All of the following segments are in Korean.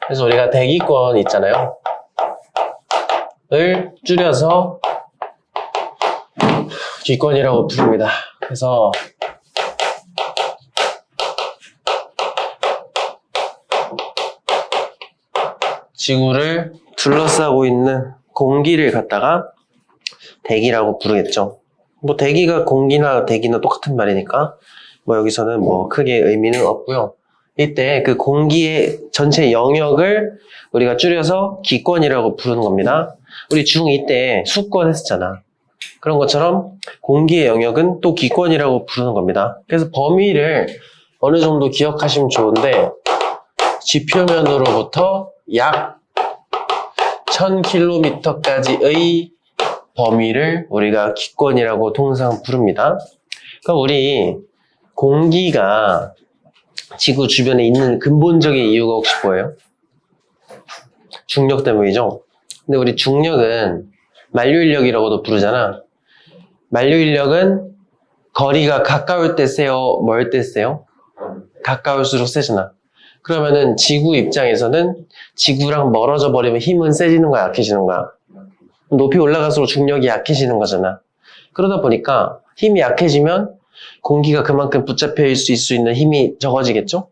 그래서 우리가 대기권 있잖아요. 을 줄여서 기권이라고 부릅니다. 그래서 지구를 둘러싸고 있는 공기를 갖다가 대기라고 부르겠죠. 뭐 대기가 공기나 대기나 똑같은 말이니까 뭐 여기서는 뭐 크게 의미는 없고요. 이때 그 공기의 전체 영역을 우리가 줄여서 기권이라고 부르는 겁니다. 우리 중2 때 수권 했었잖아. 그런 것처럼 공기의 영역은 또 기권이라고 부르는 겁니다. 그래서 범위를 어느 정도 기억하시면 좋은데 지표면으로부터 약 1000km까지의 범위를 우리가 기권이라고 통상 부릅니다. 그럼 우리 공기가 지구 주변에 있는 근본적인 이유가 혹시 뭐예요? 중력 때문이죠. 근데 우리 중력은 만류인력이라고도 부르잖아. 만류인력은 거리가 가까울 때 세요? 멀 때 세요? 가까울수록 세잖아. 그러면은 지구 입장에서는 지구랑 멀어져 버리면 힘은 세지는 거야, 약해지는 거야? 높이 올라갈수록 중력이 약해지는 거잖아. 그러다 보니까 힘이 약해지면 공기가 그만큼 붙잡혀 있을 수 있는 힘이 적어지겠죠?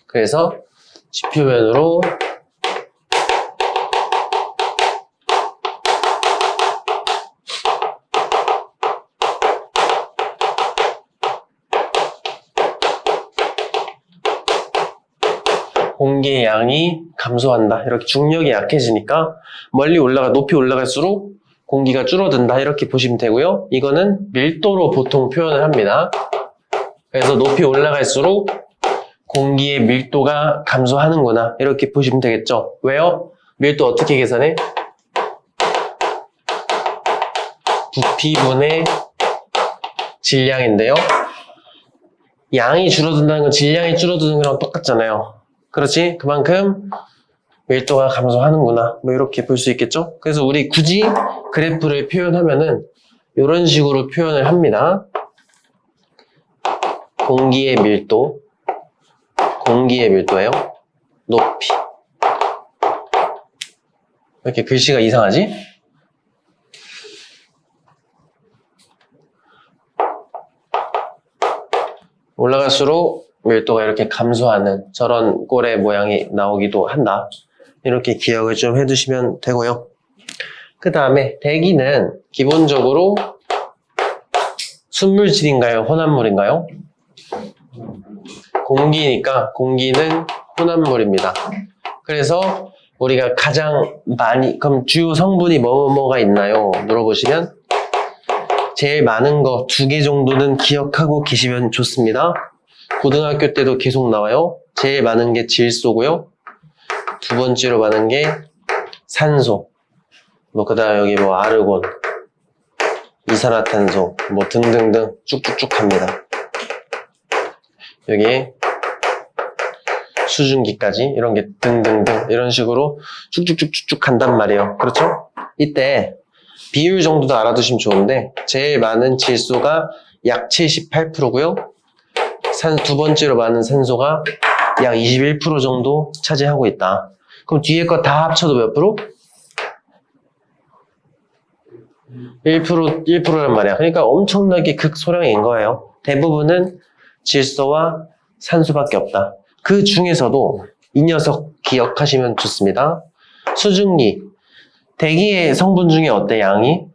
그래서 지표면으로 공기의 양이 감소한다. 이렇게 중력이 약해지니까 높이 올라갈수록 공기가 줄어든다. 이렇게 보시면 되고요. 이거는 밀도로 보통 표현을 합니다. 그래서 높이 올라갈수록 공기의 밀도가 감소하는구나. 이렇게 보시면 되겠죠. 왜요? 밀도 어떻게 계산해? 부피분의 질량인데요. 양이 줄어든다는 건 질량이 줄어드는 거랑 똑같잖아요. 그렇지? 그만큼 밀도가 감소하는구나. 뭐 이렇게 볼 수 있겠죠? 그래서 우리 굳이 그래프를 표현하면은 이런 식으로 표현을 합니다. 공기의 밀도예요. 높이. 왜 이렇게 글씨가 이상하지? 올라갈수록 밀도가 이렇게 감소하는 저런 꼴의 모양이 나오기도 한다. 이렇게 기억을 좀 해두시면 되고요. 그 다음에 대기는 기본적으로 순물질인가요? 혼합물인가요? 공기니까 공기는 혼합물입니다. 그래서 우리가 가장 많이, 그럼 주요 성분이 뭐가 있나요? 물어보시면 제일 많은 거 2개 정도는 기억하고 계시면 좋습니다. 고등학교 때도 계속 나와요. 제일 많은 게 질소고요. 두 번째로 많은 게 산소. 그 다음 여기 아르곤, 이산화탄소, 등등등 쭉쭉쭉 합니다. 여기에 수증기까지 이런 게 등등등 이런 식으로 쭉쭉쭉쭉 한단 말이에요. 그렇죠? 이때 비율 정도도 알아두시면 좋은데 제일 많은 질소가 약 78%고요. 두 번째로 많은 산소가 약 21% 정도 차지하고 있다. 그럼 뒤에 거 다 합쳐도 몇 프로? 1%란 말이야. 그러니까 엄청나게 극소량인 거예요. 대부분은 질소와 산소밖에 없다. 그 중에서도 이 녀석 기억하시면 좋습니다. 수증기. 대기의 성분 중에 어때, 양이?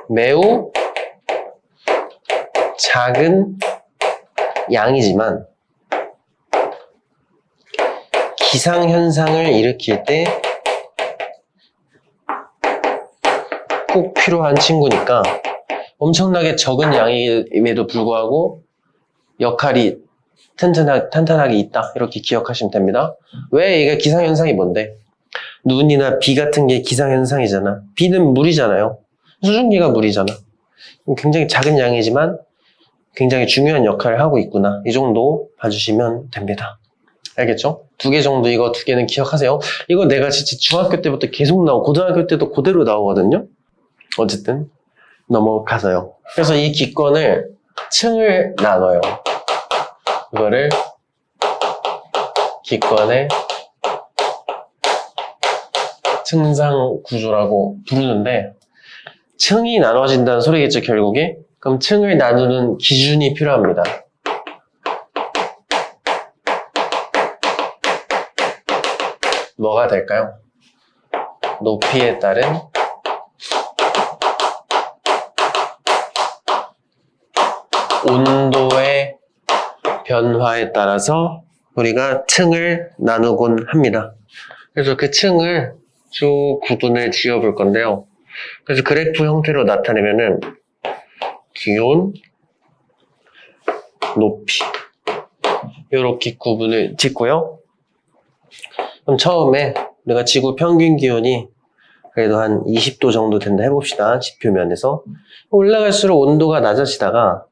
매우 작은 양이지만 기상현상을 일으킬 때 꼭 필요한 친구니까 엄청나게 적은 양임에도 불구하고 역할이 탄탄하게 있다. 이렇게 기억하시면 됩니다. 왜 이게 기상현상이 뭔데? 눈이나 비 같은 게 기상현상이잖아. 비는 물이잖아요. 수증기가 물이잖아. 굉장히 작은 양이지만 굉장히 중요한 역할을 하고 있구나. 이 정도 봐주시면 됩니다. 알겠죠? 2개 정도 이거 2개는 기억하세요. 이거 내가 진짜 중학교 때부터 계속 나오고 고등학교 때도 그대로 나오거든요. 어쨌든 넘어가서요. 그래서 이 기권을 층을 나눠요. 이거를 기권의 층상 구조라고 부르는데 층이 나눠진다는 소리겠죠, 결국에. 그럼 층을 나누는 기준이 필요합니다. 뭐가 될까요? 높이에 따른 온도의 변화에 따라서 우리가 층을 나누곤 합니다. 그래서 그 층을 쭉 구분을 지어볼 건데요. 그래서 그래프 형태로 나타내면은 기온, 높이 이렇게 구분을 짓고요. 그럼 처음에 우리가 지구 평균 기온이 그래도 한 20도 정도 된다 해봅시다. 지표면에서 올라갈수록 온도가 낮아지다가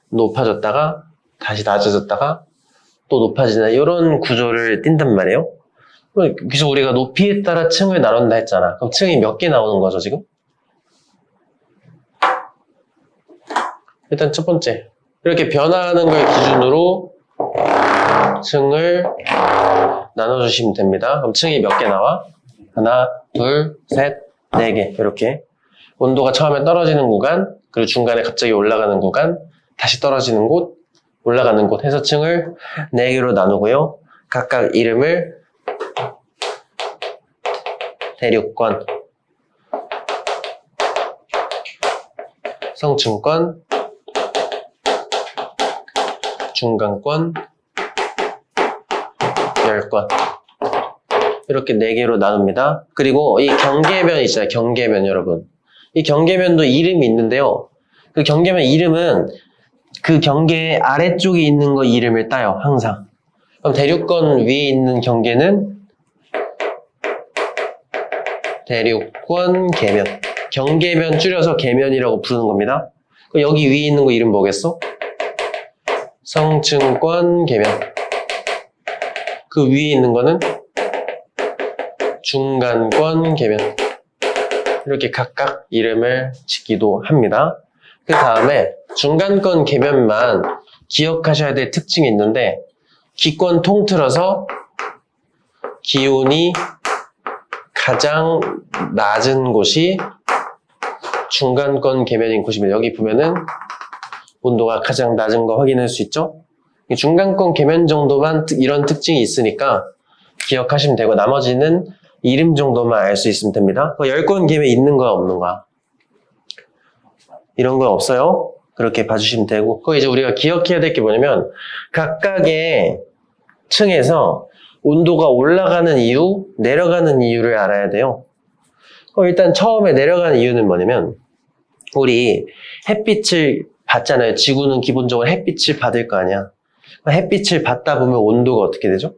높아졌다가 다시 낮아졌다가 또 높아지는 이런 구조를 띈단 말이에요. 그래서 우리가 높이에 따라 층을 나눈다 했잖아. 그럼 층이 몇 개 나오는 거죠, 지금? 일단 첫 번째, 이렇게 변화하는 걸 기준으로 층을 나눠주시면 됩니다. 그럼 층이 몇 개 나와? 하나, 둘, 셋, 네 개. 이렇게 온도가 처음에 떨어지는 구간, 그리고 중간에 갑자기 올라가는 구간, 다시 떨어지는 곳, 올라가는 곳 해서 층을 4개로 나누고요. 각각 이름을 대륙권, 성층권, 중간권, 열권 이렇게 4개로 나눕니다. 그리고 이 경계면 있잖아요. 경계면 여러분. 이 경계면도 이름이 있는데요. 그 경계면 이름은 그 경계 아래쪽에 있는 거 이름을 따요. 항상. 그럼 대륙권 위에 있는 경계는 대륙권 계면. 경계면 줄여서 계면이라고 부르는 겁니다. 그럼 여기 위에 있는 거 이름 뭐겠어? 성층권 계면. 그 위에 있는 거는 중간권 계면. 이렇게 각각 이름을 짓기도 합니다. 그 다음에 중간권 계면만 기억하셔야 될 특징이 있는데 기권 통틀어서 기온이 가장 낮은 곳이 중간권 계면인 곳입니다. 여기 보면은 온도가 가장 낮은 거 확인할 수 있죠? 중간권 계면 정도만 이런 특징이 있으니까 기억하시면 되고 나머지는 이름 정도만 알 수 있으면 됩니다. 열권 계면 있는 거야 없는 거야? 이런 건 없어요. 그렇게 봐주시면 되고 그거 이제 우리가 기억해야 될 게 뭐냐면 각각의 층에서 온도가 올라가는 이유, 내려가는 이유를 알아야 돼요. 일단 처음에 내려가는 이유는 뭐냐면 우리 햇빛을 받잖아요. 지구는 기본적으로 햇빛을 받을 거 아니야. 햇빛을 받다 보면 온도가 어떻게 되죠?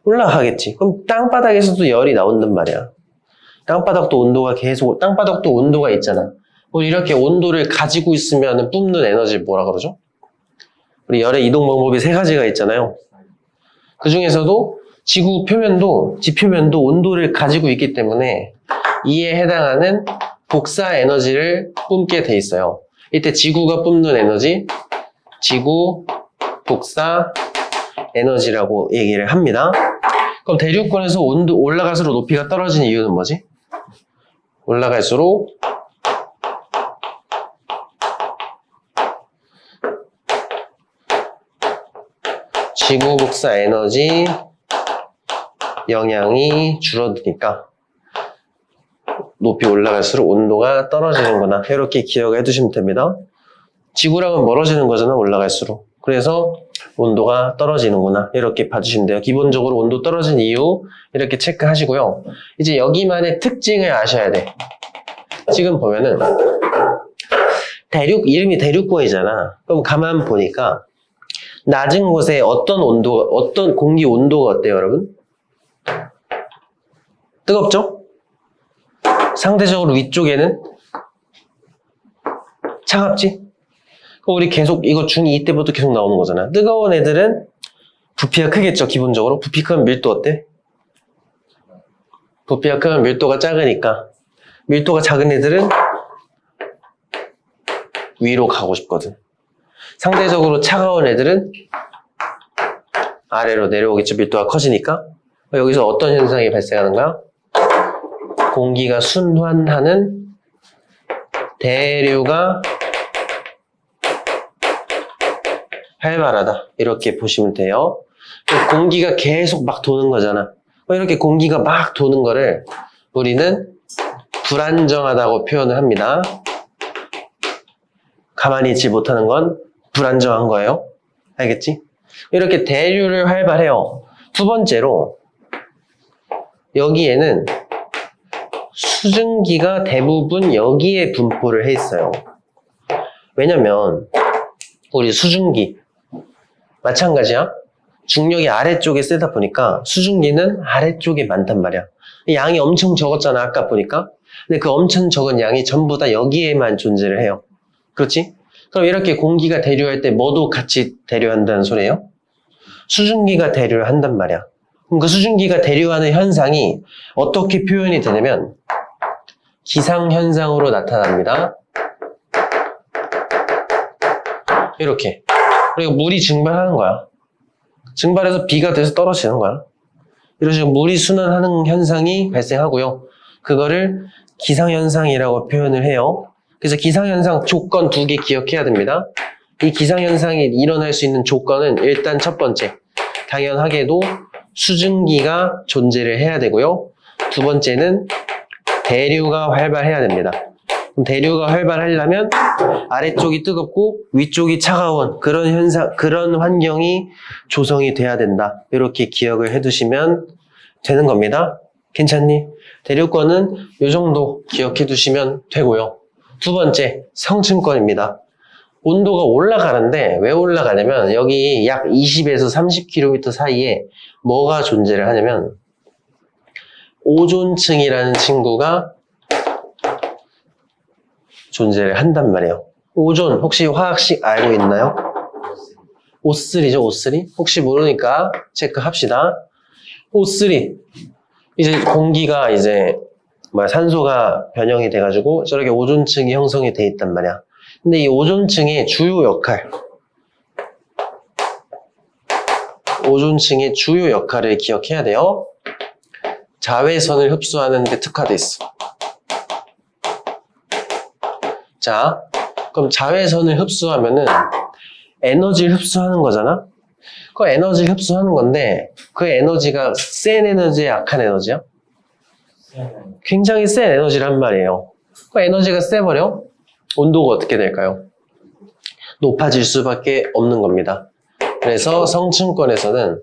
올라가겠지. 그럼 땅바닥에서도 열이 나온단 말이야. 땅바닥도 온도가 계속, 땅바닥도 온도가 있잖아. 우리 이렇게 온도를 가지고 있으면 뿜는 에너지를 뭐라 그러죠? 우리 열의 이동 방법이 3가지가 있잖아요. 그 중에서도 지구 표면도, 지표면도 온도를 가지고 있기 때문에 이에 해당하는 복사 에너지를 뿜게 돼 있어요. 이때 지구가 뿜는 에너지, 지구 복사 에너지라고 얘기를 합니다. 그럼 대륙권에서 온도 올라갈수록 높이가 떨어지는 이유는 뭐지? 올라갈수록 지구 복사 에너지 영향이 줄어드니까 높이 올라갈수록 온도가 떨어지는구나. 이렇게 기억해 두시면 됩니다. 지구랑은 멀어지는 거잖아, 올라갈수록. 그래서 온도가 떨어지는구나. 이렇게 봐주시면 돼요. 기본적으로 온도 떨어진 이유 이렇게 체크하시고요. 이제 여기만의 특징을 아셔야 돼. 지금 보면은 이름이 대륙권이잖아. 그럼 가만 보니까 낮은 곳에 어떤 공기 온도가 어때요, 여러분? 뜨겁죠? 상대적으로 위쪽에는 차갑지? 우리 계속 이거 중2 때부터 계속 나오는 거잖아. 뜨거운 애들은 부피가 크겠죠, 기본적으로. 부피 크면 밀도 어때? 부피가 크면 밀도가 작으니까. 밀도가 작은 애들은 위로 가고 싶거든. 상대적으로 차가운 애들은 아래로 내려오겠죠, 밀도가 커지니까. 여기서 어떤 현상이 발생하는 거야? 공기가 순환하는 대류가 활발하다. 이렇게 보시면 돼요. 공기가 계속 막 도는 거잖아. 이렇게 공기가 막 도는 거를 우리는 불안정하다고 표현을 합니다. 가만히 있지 못하는 건 불안정한 거예요. 알겠지? 이렇게 대류를 활발해요. 두 번째로 여기에는 수증기가 대부분 여기에 분포를 해 있어요. 왜냐면 우리 수증기 마찬가지야. 중력이 아래쪽에 세다 보니까 수증기는 아래쪽에 많단 말이야. 양이 엄청 적었잖아, 아까 보니까. 근데 그 엄청 적은 양이 전부 다 여기에만 존재를 해요. 그렇지? 그럼 이렇게 공기가 대류할 때 뭐도 같이 대류한다는 소리예요? 수증기가 대류를 한단 말이야. 그럼 그 수증기가 대류하는 현상이 어떻게 표현이 되냐면 기상현상으로 나타납니다. 이렇게. 그리고 물이 증발하는 거야. 증발해서 비가 돼서 떨어지는 거야. 이런 식으로 물이 순환하는 현상이 발생하고요. 그거를 기상현상이라고 표현을 해요. 그래서 기상현상 조건 2개 기억해야 됩니다. 이 기상현상이 일어날 수 있는 조건은 일단 첫 번째, 당연하게도 수증기가 존재를 해야 되고요. 두 번째는 대류가 활발해야 됩니다. 그럼 대류가 활발하려면 아래쪽이 뜨겁고 위쪽이 차가운 그런 현상, 그런 환경이 조성이 돼야 된다. 이렇게 기억을 해두시면 되는 겁니다. 괜찮니? 대류권은 이 정도 기억해 두시면 되고요. 두 번째, 성층권입니다. 온도가 올라가는데 왜 올라가냐면 여기 약 20에서 30km 사이에 뭐가 존재를 하냐면 오존층이라는 친구가 존재를 한단 말이에요. 오존 혹시 화학식 알고 있나요? O3죠, O3? 혹시 모르니까 체크합시다. O3 이제 공기가 이제 산소가 변형이 돼가지고 저렇게 오존층이 형성이 돼 있단 말이야. 근데 이 오존층의 주요 역할, 오존층의 주요 역할을 기억해야 돼요. 자외선을 흡수하는 데 특화돼 있어. 자, 그럼 자외선을 흡수하면은 에너지를 흡수하는 거잖아? 그 에너지를 흡수하는 건데 그 에너지가 센 에너지야, 약한 에너지야? 굉장히 센 에너지란 말이에요. 그 에너지가 세버려? 온도가 어떻게 될까요? 높아질 수밖에 없는 겁니다. 그래서 성층권에서는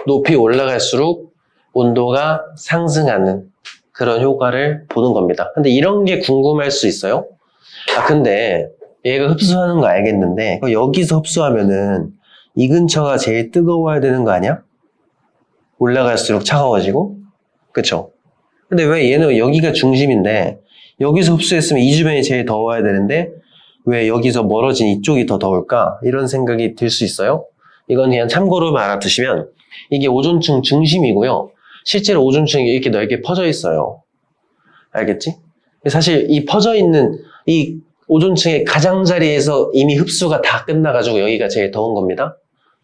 높이 올라갈수록 온도가 상승하는 그런 효과를 보는 겁니다. 근데 이런 게 궁금할 수 있어요? 근데 얘가 흡수하는 거 알겠는데 여기서 흡수하면은 이 근처가 제일 뜨거워야 되는 거 아니야? 올라갈수록 차가워지고? 그쵸? 근데 왜 얘는 여기가 중심인데 여기서 흡수했으면 이 주변이 제일 더워야 되는데 왜 여기서 멀어진 이쪽이 더 더울까? 이런 생각이 들 수 있어요. 이건 그냥 참고로만 알아두시면 이게 오존층 중심이고요. 실제로 오존층이 이렇게 넓게 퍼져 있어요. 알겠지? 사실 이 퍼져 있는 이 오존층의 가장자리에서 이미 흡수가 다 끝나가지고 여기가 제일 더운 겁니다.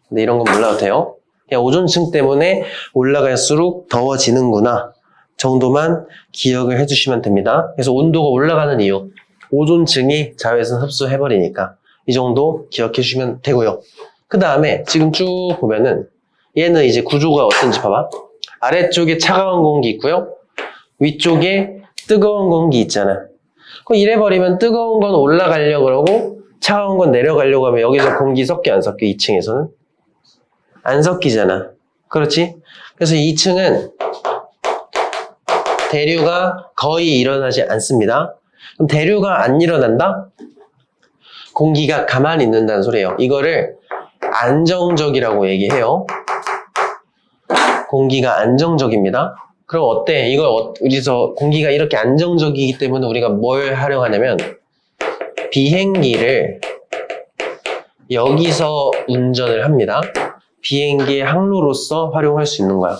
근데 이런 건 몰라도 돼요. 그냥 오존층 때문에 올라갈수록 더워지는구나 정도만 기억을 해주시면 됩니다. 그래서 온도가 올라가는 이유, 오존층이 자외선 흡수해버리니까 이 정도 기억해 주시면 되고요. 그 다음에 지금 쭉 보면은 얘는 이제 구조가 어떤지 봐봐. 아래쪽에 차가운 공기 있고요. 위쪽에 뜨거운 공기 있잖아. 이래버리면 뜨거운 건 올라가려고 그러고 차가운 건 내려가려고 하면 여기서 공기 섞여 안 섞여? 2층에서는? 안 섞이잖아. 그렇지? 그래서 2층은 대류가 거의 일어나지 않습니다. 그럼 대류가 안 일어난다? 공기가 가만히 있는다는 소리예요. 이거를 안정적이라고 얘기해요. 공기가 안정적입니다. 그럼 어때? 이걸 우리서 공기가 이렇게 안정적이기 때문에 우리가 뭘 활용하냐면 비행기를 여기서 운전을 합니다. 비행기의 항로로서 활용할 수 있는 거야.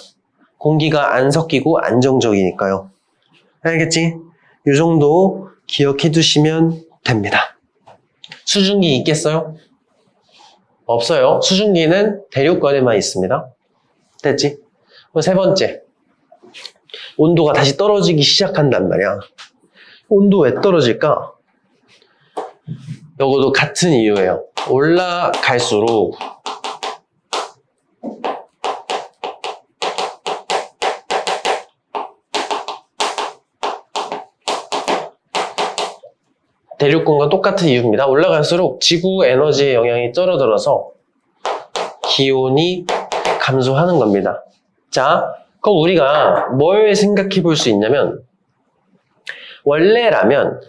공기가 안 섞이고 안정적이니까요. 알겠지? 이 정도 기억해 두시면 됩니다. 수증기 있겠어요? 없어요. 수증기는 대류권에만 있습니다. 됐지? 세 번째. 온도가 다시 떨어지기 시작한단 말이야. 온도 왜 떨어질까? 이것도 같은 이유예요. 올라갈수록 대륙권과 똑같은 이유입니다. 올라갈수록 지구 에너지의 영향이 줄어들어서 기온이 감소하는 겁니다. 자, 그럼 우리가 뭘 생각해 볼 수 있냐면, 원래라면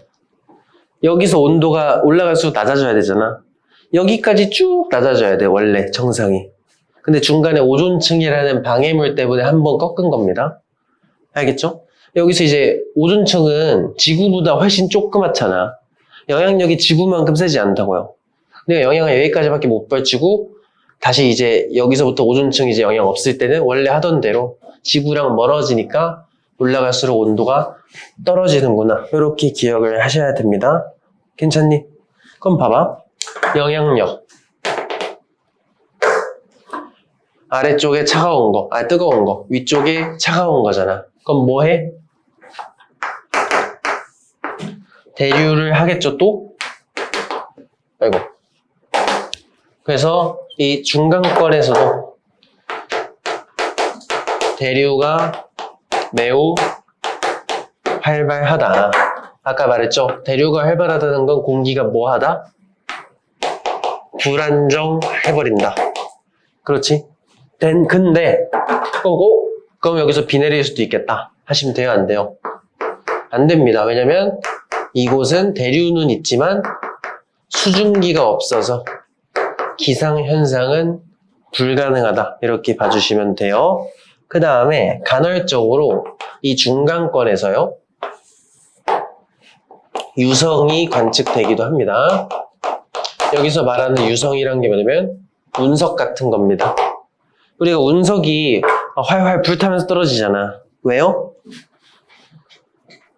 여기서 온도가 올라갈수록 낮아져야 되잖아. 여기까지 쭉 낮아져야 돼, 원래 정상이. 근데 중간에 오존층이라는 방해물 때문에 한번 꺾은 겁니다. 알겠죠? 여기서 이제 오존층은 지구보다 훨씬 조그맣잖아. 영향력이 지구만큼 세지 않다고요. 근데 영향을 여기까지밖에 못 벌치고 다시 이제 여기서부터 오존층 이제 영향 없을 때는 원래 하던 대로 지구랑 멀어지니까 올라갈수록 온도가 떨어지는구나. 이렇게 기억을 하셔야 됩니다. 괜찮니? 그럼 봐봐. 영향력. 아래쪽에 차가운 거, 뜨거운 거, 위쪽에 차가운 거잖아. 그럼 뭐 해? 대류를 하겠죠, 또? 아이고. 그래서 이 중간권에서도 대류가 매우 활발하다. 아까 말했죠? 대류가 활발하다는 건 공기가 뭐 하다? 불안정해버린다. 그렇지? 근데, 그럼 여기서 비 내릴 수도 있겠다. 하시면 돼요, 안 돼요? 안 됩니다. 왜냐면 이곳은 대류는 있지만 수증기가 없어서 기상현상은 불가능하다. 이렇게 봐주시면 돼요. 그 다음에 간헐적으로 이 중간권에서요, 유성이 관측되기도 합니다. 여기서 말하는 유성이란 게 뭐냐면 운석 같은 겁니다. 우리가 운석이 활활 불타면서 떨어지잖아. 왜요?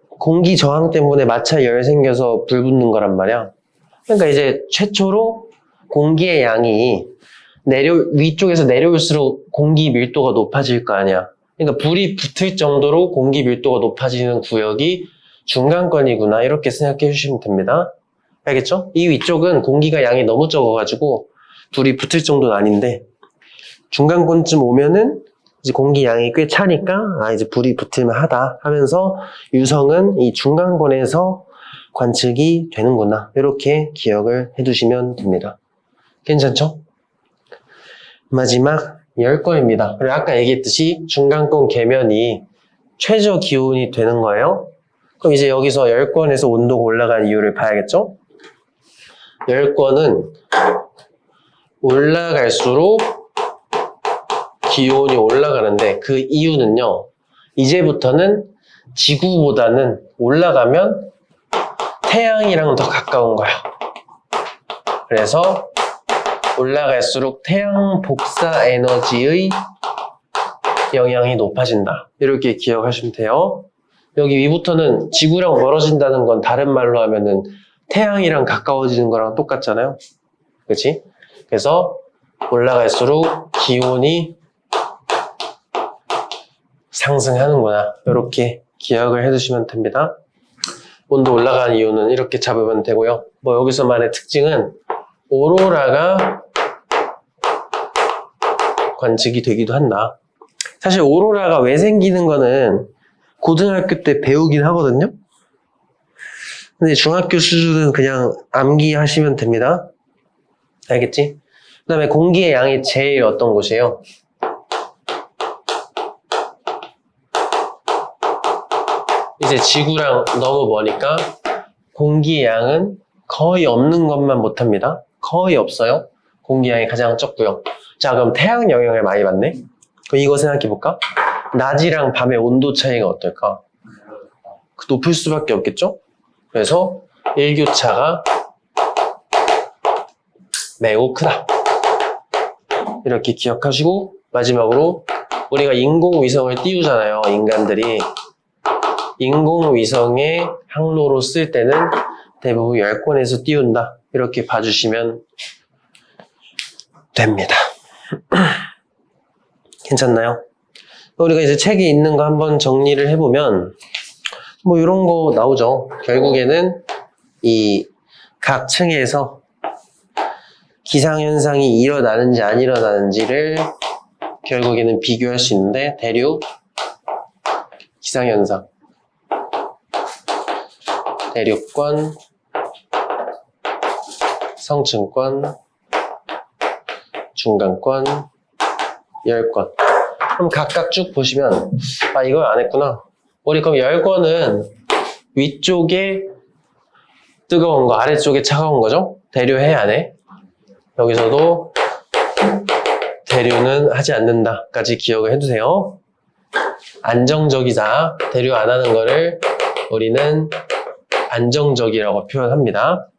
공기 저항 때문에 마찰 생겨서 불 붙는 거란 말이야. 그러니까 이제 최초로 공기의 양이 위쪽에서 내려올수록 공기 밀도가 높아질 거 아니야. 그러니까 불이 붙을 정도로 공기 밀도가 높아지는 구역이 중간권이구나. 이렇게 생각해 주시면 됩니다. 알겠죠? 이 위쪽은 공기가 양이 너무 적어가지고 불이 붙을 정도는 아닌데, 중간권쯤 오면은 이제 공기 양이 꽤 차니까 이제 불이 붙을만 하다 하면서 유성은 이 중간권에서 관측이 되는구나. 이렇게 기억을 해두시면 됩니다. 괜찮죠? 마지막 10권입니다. 그리고 아까 얘기했듯이 중간권 계면이 최저 기온이 되는 거예요. 그럼 이제 여기서 10권에서 온도가 올라간 이유를 봐야겠죠? 10권은 올라갈수록 기온이 올라가는데 그 이유는요, 이제부터는 지구보다는 올라가면 태양이랑 더 가까운 거야. 그래서 올라갈수록 태양 복사 에너지의 영향이 높아진다. 이렇게 기억하시면 돼요. 여기 위부터는 지구랑 멀어진다는 건 다른 말로 하면은 태양이랑 가까워지는 거랑 똑같잖아요. 그렇지? 그래서 올라갈수록 기온이 상승하는구나. 이렇게 기억을 해두시면 됩니다. 온도 올라가는 이유는 이렇게 잡으면 되고요. 여기서만의 특징은 오로라가 관측이 되기도 한다. 사실 오로라가 왜 생기는 거는 고등학교 때 배우긴 하거든요. 근데 중학교 수준은 그냥 암기하시면 됩니다. 알겠지? 그 다음에 공기의 양이 제일 어떤 곳이에요? 이제 지구랑 너무 머니까 공기의 양은 거의 없는 것만 못합니다. 거의 없어요. 공기의 양이 가장 적고요. 자, 그럼 태양 영향을 많이 받네? 그럼 이거 생각해볼까? 낮이랑 밤의 온도 차이가 어떨까? 높을 수밖에 없겠죠? 그래서 일교차가 매우 크다. 이렇게 기억하시고, 마지막으로 우리가 인공위성을 띄우잖아요, 인간들이. 인공위성의 항로로 쓸 때는 대부분 10권에서 띄운다. 이렇게 봐주시면 됩니다. 괜찮나요? 우리가 이제 책에 있는 거 한번 정리를 해보면 뭐 이런 거 나오죠. 결국에는 이 각 층에서 기상현상이 일어나는지 안 일어나는지를 결국에는 비교할 수 있는데 대륙, 기상현상, 대륙권, 성층권, 중간권, 열권. 그럼 각각 쭉 보시면 아 이걸 안 했구나. 우리 그럼 열권은 위쪽에 뜨거운 거, 아래쪽에 차가운 거죠? 대류해 안 해? 여기서도 대류는 하지 않는다까지 기억을 해두세요. 안정적이자 대류 안 하는 거를 우리는 안정적이라고 표현합니다.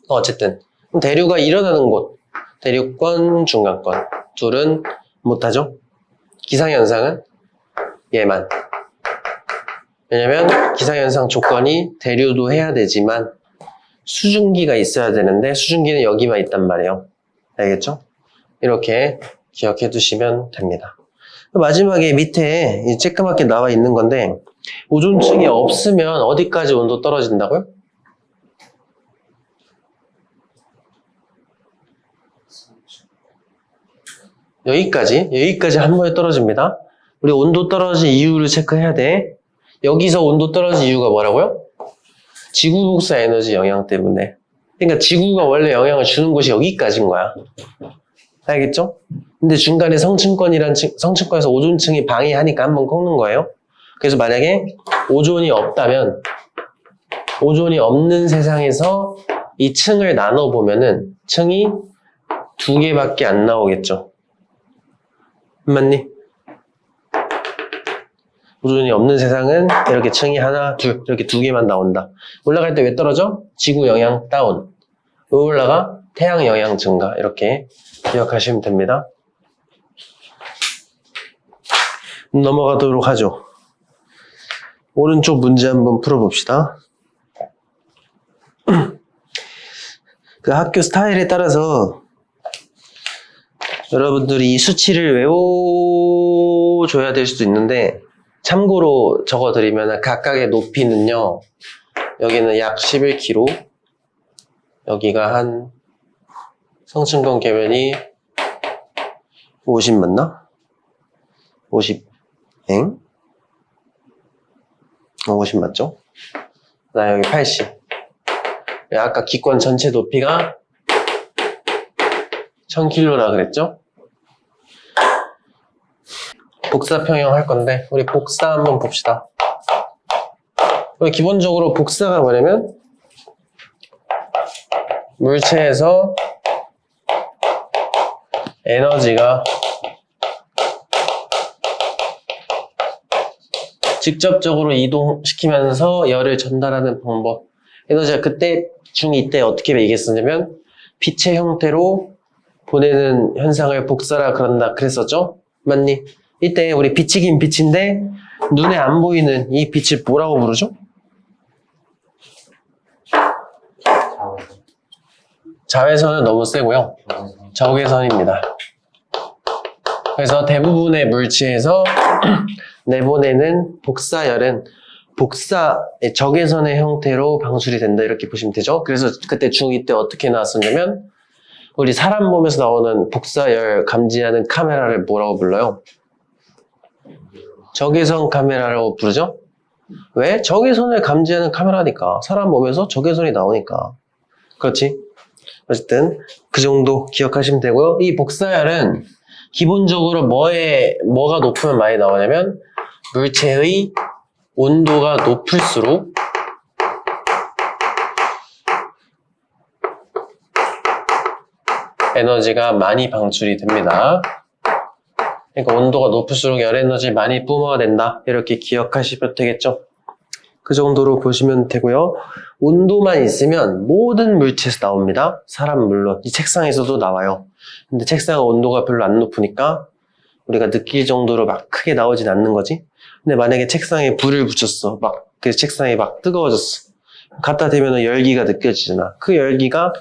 어쨌든 대류가 일어나는 곳, 대륙권, 중간권 둘은 못하죠. 기상현상은 얘만. 왜냐면 기상현상 조건이 대류도 해야 되지만 수증기가 있어야 되는데 수증기는 여기만 있단 말이에요. 알겠죠? 이렇게 기억해 두시면 됩니다. 마지막에 밑에 쬐끄맣게 나와 있는 건데 오존층이 없으면 어디까지 온도 떨어진다고요? 여기까지 한 번에 떨어집니다. 우리 온도 떨어진 이유를 체크해야 돼. 여기서 온도 떨어진 이유가 뭐라고요? 지구 복사 에너지 영향 때문에. 그러니까 지구가 원래 영향을 주는 곳이 여기까지인 거야. 알겠죠? 근데 중간에 성층권에서 오존층이 방해하니까 한번 꺾는 거예요. 그래서 만약에 오존이 없다면 오존이 없는 세상에서 이 층을 나눠보면은 층이 2개밖에 안 나오겠죠. 맞니? 오존이 없는 세상은 이렇게 층이 하나, 둘 이렇게 2개만 나온다. 올라갈 때 왜 떨어져? 지구 영향 다운. 왜 올라가? 태양 영향 증가. 이렇게 기억하시면 됩니다. 넘어가도록 하죠. 오른쪽 문제 한번 풀어봅시다. 그 학교 스타일에 따라서 여러분들이 이 수치를 외워줘야 될 수도 있는데 참고로 적어드리면 각각의 높이는요. 여기는 약 11km, 여기가 한 성층권 계면이 50 맞나? 50 50 맞죠? 나 여기 80. 아까 기권 전체 높이가 1000km라 그랬죠? 복사 평형 할 건데 우리 복사 한번 봅시다. 우리 기본적으로 복사가 뭐냐면 물체에서 에너지가 직접적으로 이동시키면서 열을 전달하는 방법. 에너지가 그때 중2 때 어떻게 얘기했었냐면 빛의 형태로 보내는 현상을 복사라 그런다 그랬었죠? 맞니? 이때 우리 빛이긴 빛인데 눈에 안 보이는 이 빛을 뭐라고 부르죠? 자외선은 너무 세고요. 적외선입니다. 그래서 대부분의 물체에서 내보내는 복사열은 적외선의 형태로 방출이 된다 이렇게 보시면 되죠. 그래서 그때 중2 때 어떻게 나왔었냐면 우리 사람 몸에서 나오는 복사열 감지하는 카메라를 뭐라고 불러요? 적외선 카메라라고 부르죠? 왜? 적외선을 감지하는 카메라니까. 사람 몸에서 적외선이 나오니까. 그렇지? 어쨌든 그 정도 기억하시면 되고요. 이 복사열은 기본적으로 뭐가 높으면 많이 나오냐면 물체의 온도가 높을수록 에너지가 많이 방출이 됩니다. 그러니까 온도가 높을수록 열 에너지 많이 뿜어낸다. 이렇게 기억하시면 되겠죠. 그 정도로 보시면 되고요. 온도만 있으면 모든 물체에서 나옵니다. 사람 물론. 이 책상에서도 나와요. 근데 책상 온도가 별로 안 높으니까 우리가 느낄 정도로 막 크게 나오진 않는 거지. 근데 만약에 책상에 불을 붙였어. 그 책상이 막 뜨거워졌어. 갖다 대면 열기가 느껴지잖아. 그 열기가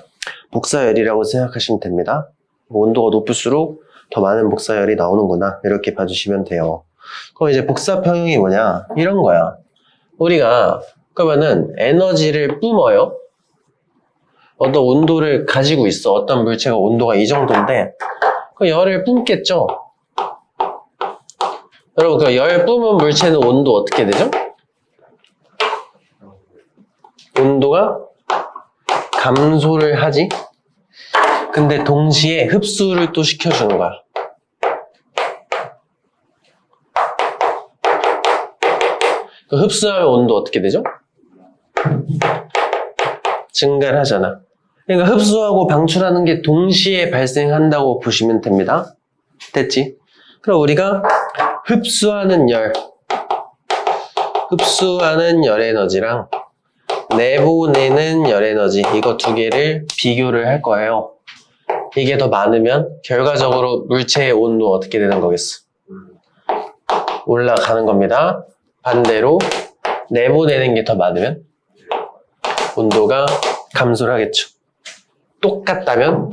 복사열이라고 생각하시면 됩니다. 온도가 높을수록 더 많은 복사열이 나오는구나. 이렇게 봐주시면 돼요. 그럼 이제 복사평형이 뭐냐? 이런 거야. 우리가 그러면은 에너지를 뿜어요. 어떤 온도를 가지고 있어. 어떤 물체가 온도가 이 정도인데 그 열을 뿜겠죠? 여러분 그 열 뿜은 물체는 온도 어떻게 되죠? 온도가 감소를 하지. 근데 동시에 흡수를 또 시켜주는 거야. 그 흡수하면 온도 어떻게 되죠? 증가를 하잖아. 그러니까 흡수하고 방출하는 게 동시에 발생한다고 보시면 됩니다. 됐지? 그럼 우리가 흡수하는 열 에너지랑 내보내는 열 에너지 이거 두 개를 비교를 할 거예요. 이게 더 많으면 결과적으로 물체의 온도 어떻게 되는 거겠어? 올라가는 겁니다. 반대로 내보내는 게 더 많으면 온도가 감소를 하겠죠. 똑같다면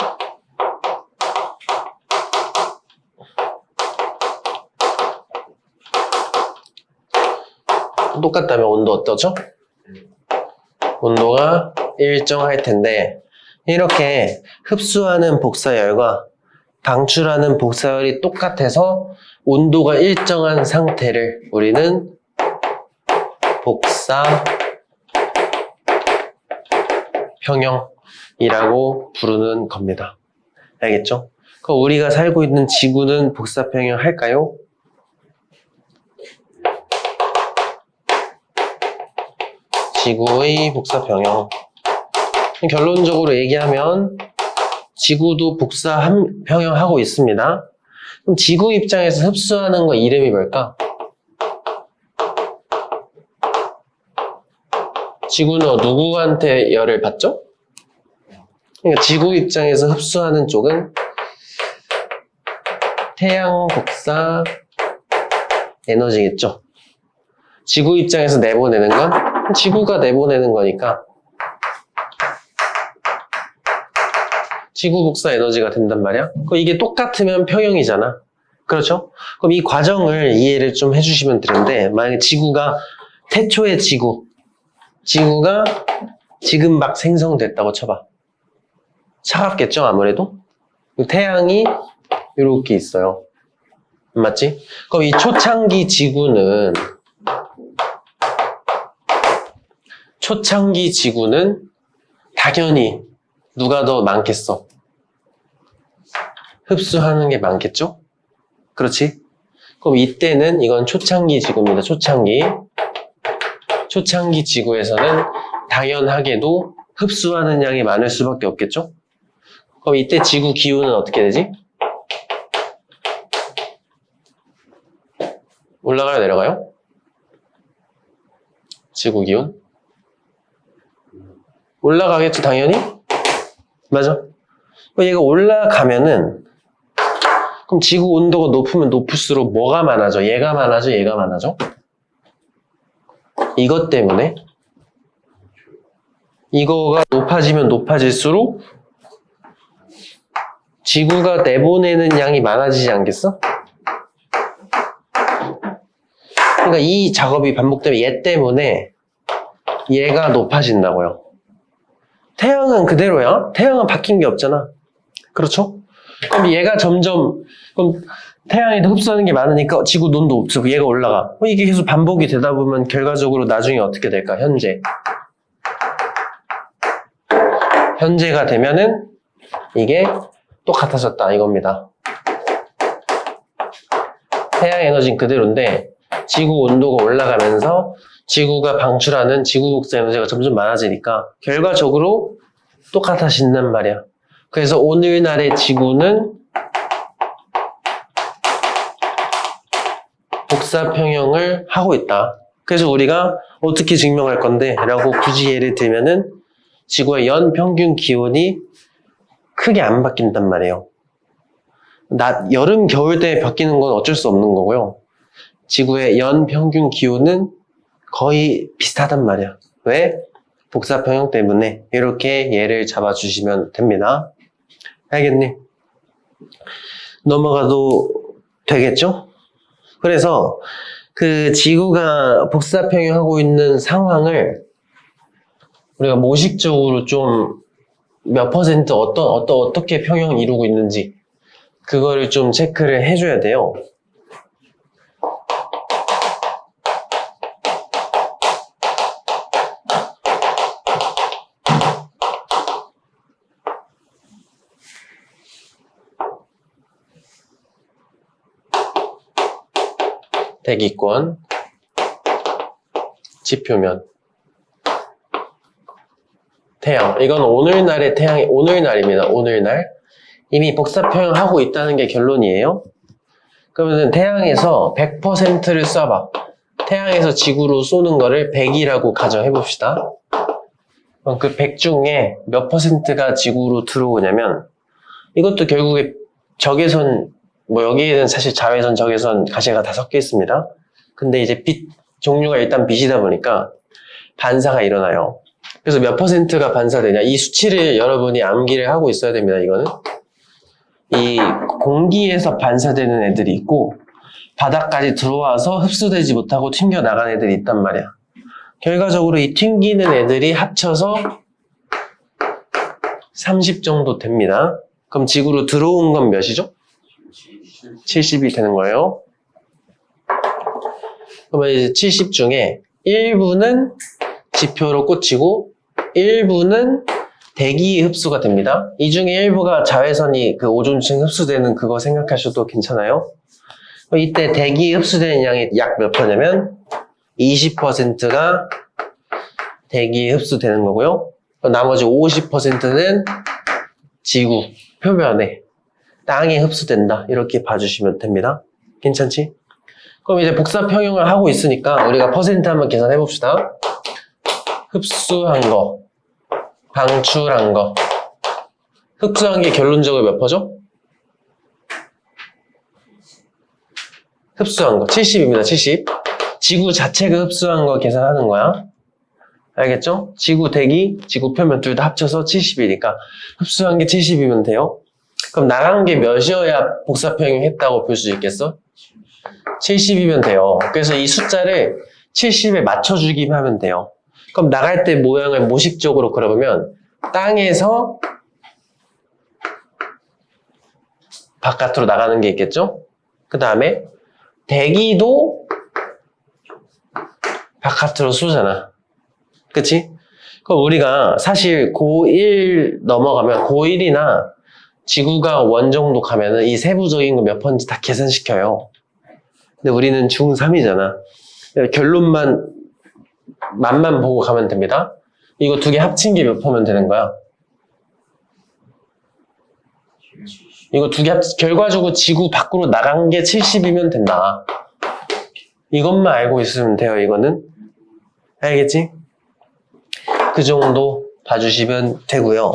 온도 어떠죠? 온도가 일정할 텐데 이렇게 흡수하는 복사열과 방출하는 복사열이 똑같아서 온도가 일정한 상태를 우리는 복사평형이라고 부르는 겁니다. 알겠죠? 그럼 우리가 살고 있는 지구는 복사평형 할까요? 지구의 복사평형. 결론적으로 얘기하면 지구도 복사평형하고 있습니다. 그럼 지구 입장에서 흡수하는 거 이름이 뭘까? 지구는 누구한테 열을 받죠? 그러니까 지구 입장에서 흡수하는 쪽은 태양 복사 에너지겠죠. 지구 입장에서 내보내는 건 지구가 내보내는 거니까 지구 복사 에너지가 된단 말이야. 그럼 이게 똑같으면 평형이잖아. 그렇죠? 그럼 이 과정을 이해를 좀 해주시면 되는데 만약에 지구가 태초의 지구가 지금 막 생성됐다고 쳐봐. 차갑겠죠, 아무래도? 태양이 이렇게 있어요. 맞지? 그럼 이 초창기 지구는 당연히 누가 더 많겠어? 흡수하는 게 많겠죠? 그렇지? 그럼 이때는 이건 초창기 지구입니다. 초창기 지구에서는 당연하게도 흡수하는 양이 많을 수밖에 없겠죠? 그럼 이때 지구 기온은 어떻게 되지? 올라가요, 내려가요? 지구 기온? 올라가겠죠, 당연히? 맞아. 얘가 올라가면은 그럼 지구 온도가 높으면 높을수록 뭐가 많아져? 얘가 많아져? 얘가 많아져? 이것 때문에 이거가 높아지면 높아질수록 지구가 내보내는 양이 많아지지 않겠어? 그러니까 이 작업이 반복되면 얘 때문에 얘가 높아진다고요. 태양은 그대로야. 태양은 바뀐 게 없잖아. 그렇죠? 그럼 얘가 점점 그럼 태양이 흡수하는 게 많으니까 지구 논도 없고 얘가 올라가. 이게 계속 반복이 되다 보면 결과적으로 나중에 어떻게 될까? 현재가 되면은 이게 똑같아졌다 이겁니다. 태양 에너지는 그대로인데 지구 온도가 올라가면서 지구가 방출하는 지구 복사 에너지가 점점 많아지니까 결과적으로 똑같아진단 말이야. 그래서 오늘날의 지구는 복사평형을 하고 있다. 그래서 우리가 어떻게 증명할 건데? 라고 굳이 예를 들면은 지구의 연 평균 기온이 크게 안 바뀐단 말이에요. 여름, 겨울 때 바뀌는 건 어쩔 수 없는 거고요. 지구의 연 평균 기온은 거의 비슷하단 말이야. 왜? 복사평형 때문에 이렇게 예를 잡아주시면 됩니다. 알겠니? 넘어가도 되겠죠? 그래서 그 지구가 복사평형하고 있는 상황을 우리가 모식적으로 좀 몇 퍼센트 어떻게 평형 이루고 있는지 그거를 좀 체크를 해줘야 돼요. 대기권, 지표면, 태양. 이건 오늘날의 태양이, 오늘날입니다. 오늘날. 이미 복사평형하고 있다는 게 결론이에요. 그러면 태양에서 100%를 쏴봐. 태양에서 지구로 쏘는 거를 100이라고 가정해 봅시다. 그럼 그 100 중에 몇 퍼센트가 지구로 들어오냐면, 이것도 결국에 적외선, 뭐 여기에는 사실 자외선, 적외선, 가시가 다 섞여 있습니다. 근데 이제 빛 종류가 일단 빛이다 보니까 반사가 일어나요. 그래서 몇 퍼센트가 반사되냐? 이 수치를 여러분이 암기를 하고 있어야 됩니다. 이거는 이 공기에서 반사되는 애들이 있고 바닥까지 들어와서 흡수되지 못하고 튕겨나간 애들이 있단 말이야. 결과적으로 이 튕기는 애들이 합쳐서 30 정도 됩니다. 그럼 지구로 들어온 건 몇이죠? 70이 되는 거예요. 그러면 이제 70 중에 일부는 지표로 꽂히고 일부는 대기 흡수가 됩니다. 이 중에 일부가 자외선이 그 오존층 흡수되는 그거 생각하셔도 괜찮아요. 이때 대기 흡수되는 양이 약 몇 퍼냐면 20%가 대기 흡수되는 거고요. 나머지 50%는 지구 표면에 땅에 흡수된다. 이렇게 봐주시면 됩니다. 괜찮지? 그럼 이제 복사평형을 하고 있으니까 우리가 퍼센트 한번 계산해 봅시다. 흡수한 거, 방출한 거. 흡수한 게 결론적으로 몇 퍼죠? 흡수한 거 70입니다. 70. 지구 자체가 흡수한 거 계산하는 거야. 알겠죠? 지구 대기, 지구 표면 둘 다 합쳐서 70이니까 흡수한 게 70이면 돼요. 그럼 나간 게 몇이어야 복사평형 했다고 볼 수 있겠어? 70이면 돼요. 그래서 이 숫자를 70에 맞춰주기만 하면 돼요. 그럼 나갈 때 모양을 모식적으로 그려보면 땅에서 바깥으로 나가는 게 있겠죠? 그 다음에 대기도 바깥으로 쏘잖아. 그치? 그럼 우리가 사실 고1 넘어가면 고1이나 지구가 원 정도 가면은 이 세부적인 거 몇 퍼인지 다 계산시켜요. 근데 우리는 중3이잖아. 결론만, 맛만 보고 가면 됩니다. 이거 두 개 합친 게 몇 퍼면 되는 거야? 이거 두 개 결과적으로 지구 밖으로 나간 게 70이면 된다. 이것만 알고 있으면 돼요, 이거는. 알겠지? 그 정도 봐주시면 되고요.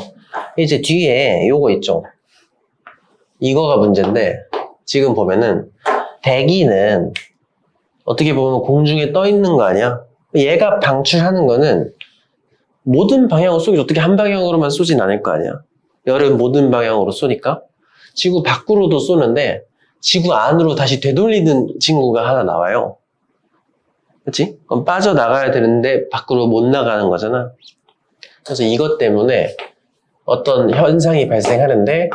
이제 뒤에 요거 있죠? 이거가 문제인데, 지금 보면은, 대기는 어떻게 보면 공중에 떠 있는 거 아니야? 얘가 방출하는 거는 모든 방향으로 쏘기 어떻게 한 방향으로만 쏘진 않을 거 아니야? 열은 모든 방향으로 쏘니까 지구 밖으로도 쏘는데 지구 안으로 다시 되돌리는 친구가 하나 나와요. 그치? 그럼 빠져나가야 되는데 밖으로 못 나가는 거잖아. 그래서 이것 때문에 어떤 현상이 발생하는데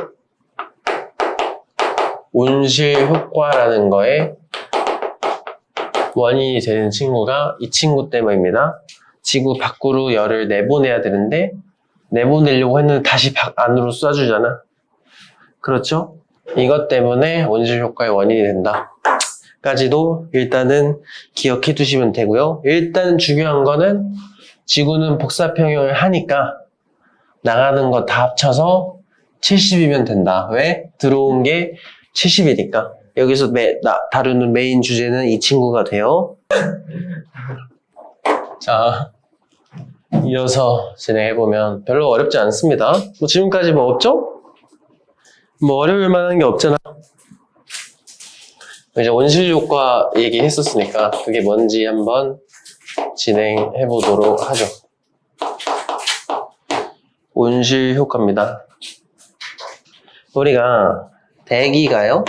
온실 효과라는 거에 원인이 되는 친구가 이 친구 때문입니다. 지구 밖으로 열을 내보내야 되는데 내보내려고 했는데 다시 안으로 쏴주잖아. 그렇죠? 이것 때문에 온실 효과의 원인이 된다. 까지도 일단은 기억해 두시면 되고요. 일단 중요한 거는 지구는 복사평형을 하니까 나가는 거 다 합쳐서 70이면 된다. 왜? 들어온 게 70이니까. 여기서 다루는 메인 주제는 이 친구가 돼요. 자, 이어서 진행해보면 별로 어렵지 않습니다. 뭐 지금까지 뭐 없죠? 뭐 어려울 만한 게 없잖아. 이제 온실 효과 얘기했었으니까 그게 뭔지 한번 진행해보도록 하죠. 온실 효과입니다. 우리가 대기가요?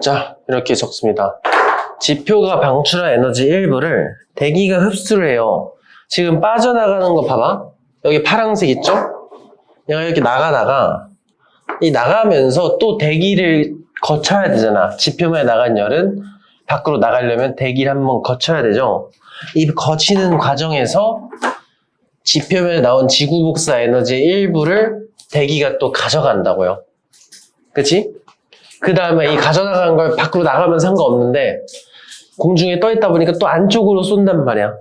자, 이렇게 적습니다. 지표가 방출한 에너지 일부를 대기가 흡수를 해요. 지금 빠져나가는 거 봐봐. 여기 파란색 있죠? 얘가 이렇게 나가다가 이 나가면서 또 대기를 거쳐야 되잖아. 지표면에 나간 열은 밖으로 나가려면 대기를 한번 거쳐야 되죠. 이 거치는 과정에서 지표면에 나온 지구 복사 에너지의 일부를 대기가 또 가져간다고요. 그치? 그 다음에 이 가져나간 걸 밖으로 나가면 상관없는데 공중에 떠 있다 보니까 또 안쪽으로 쏜단 말이야.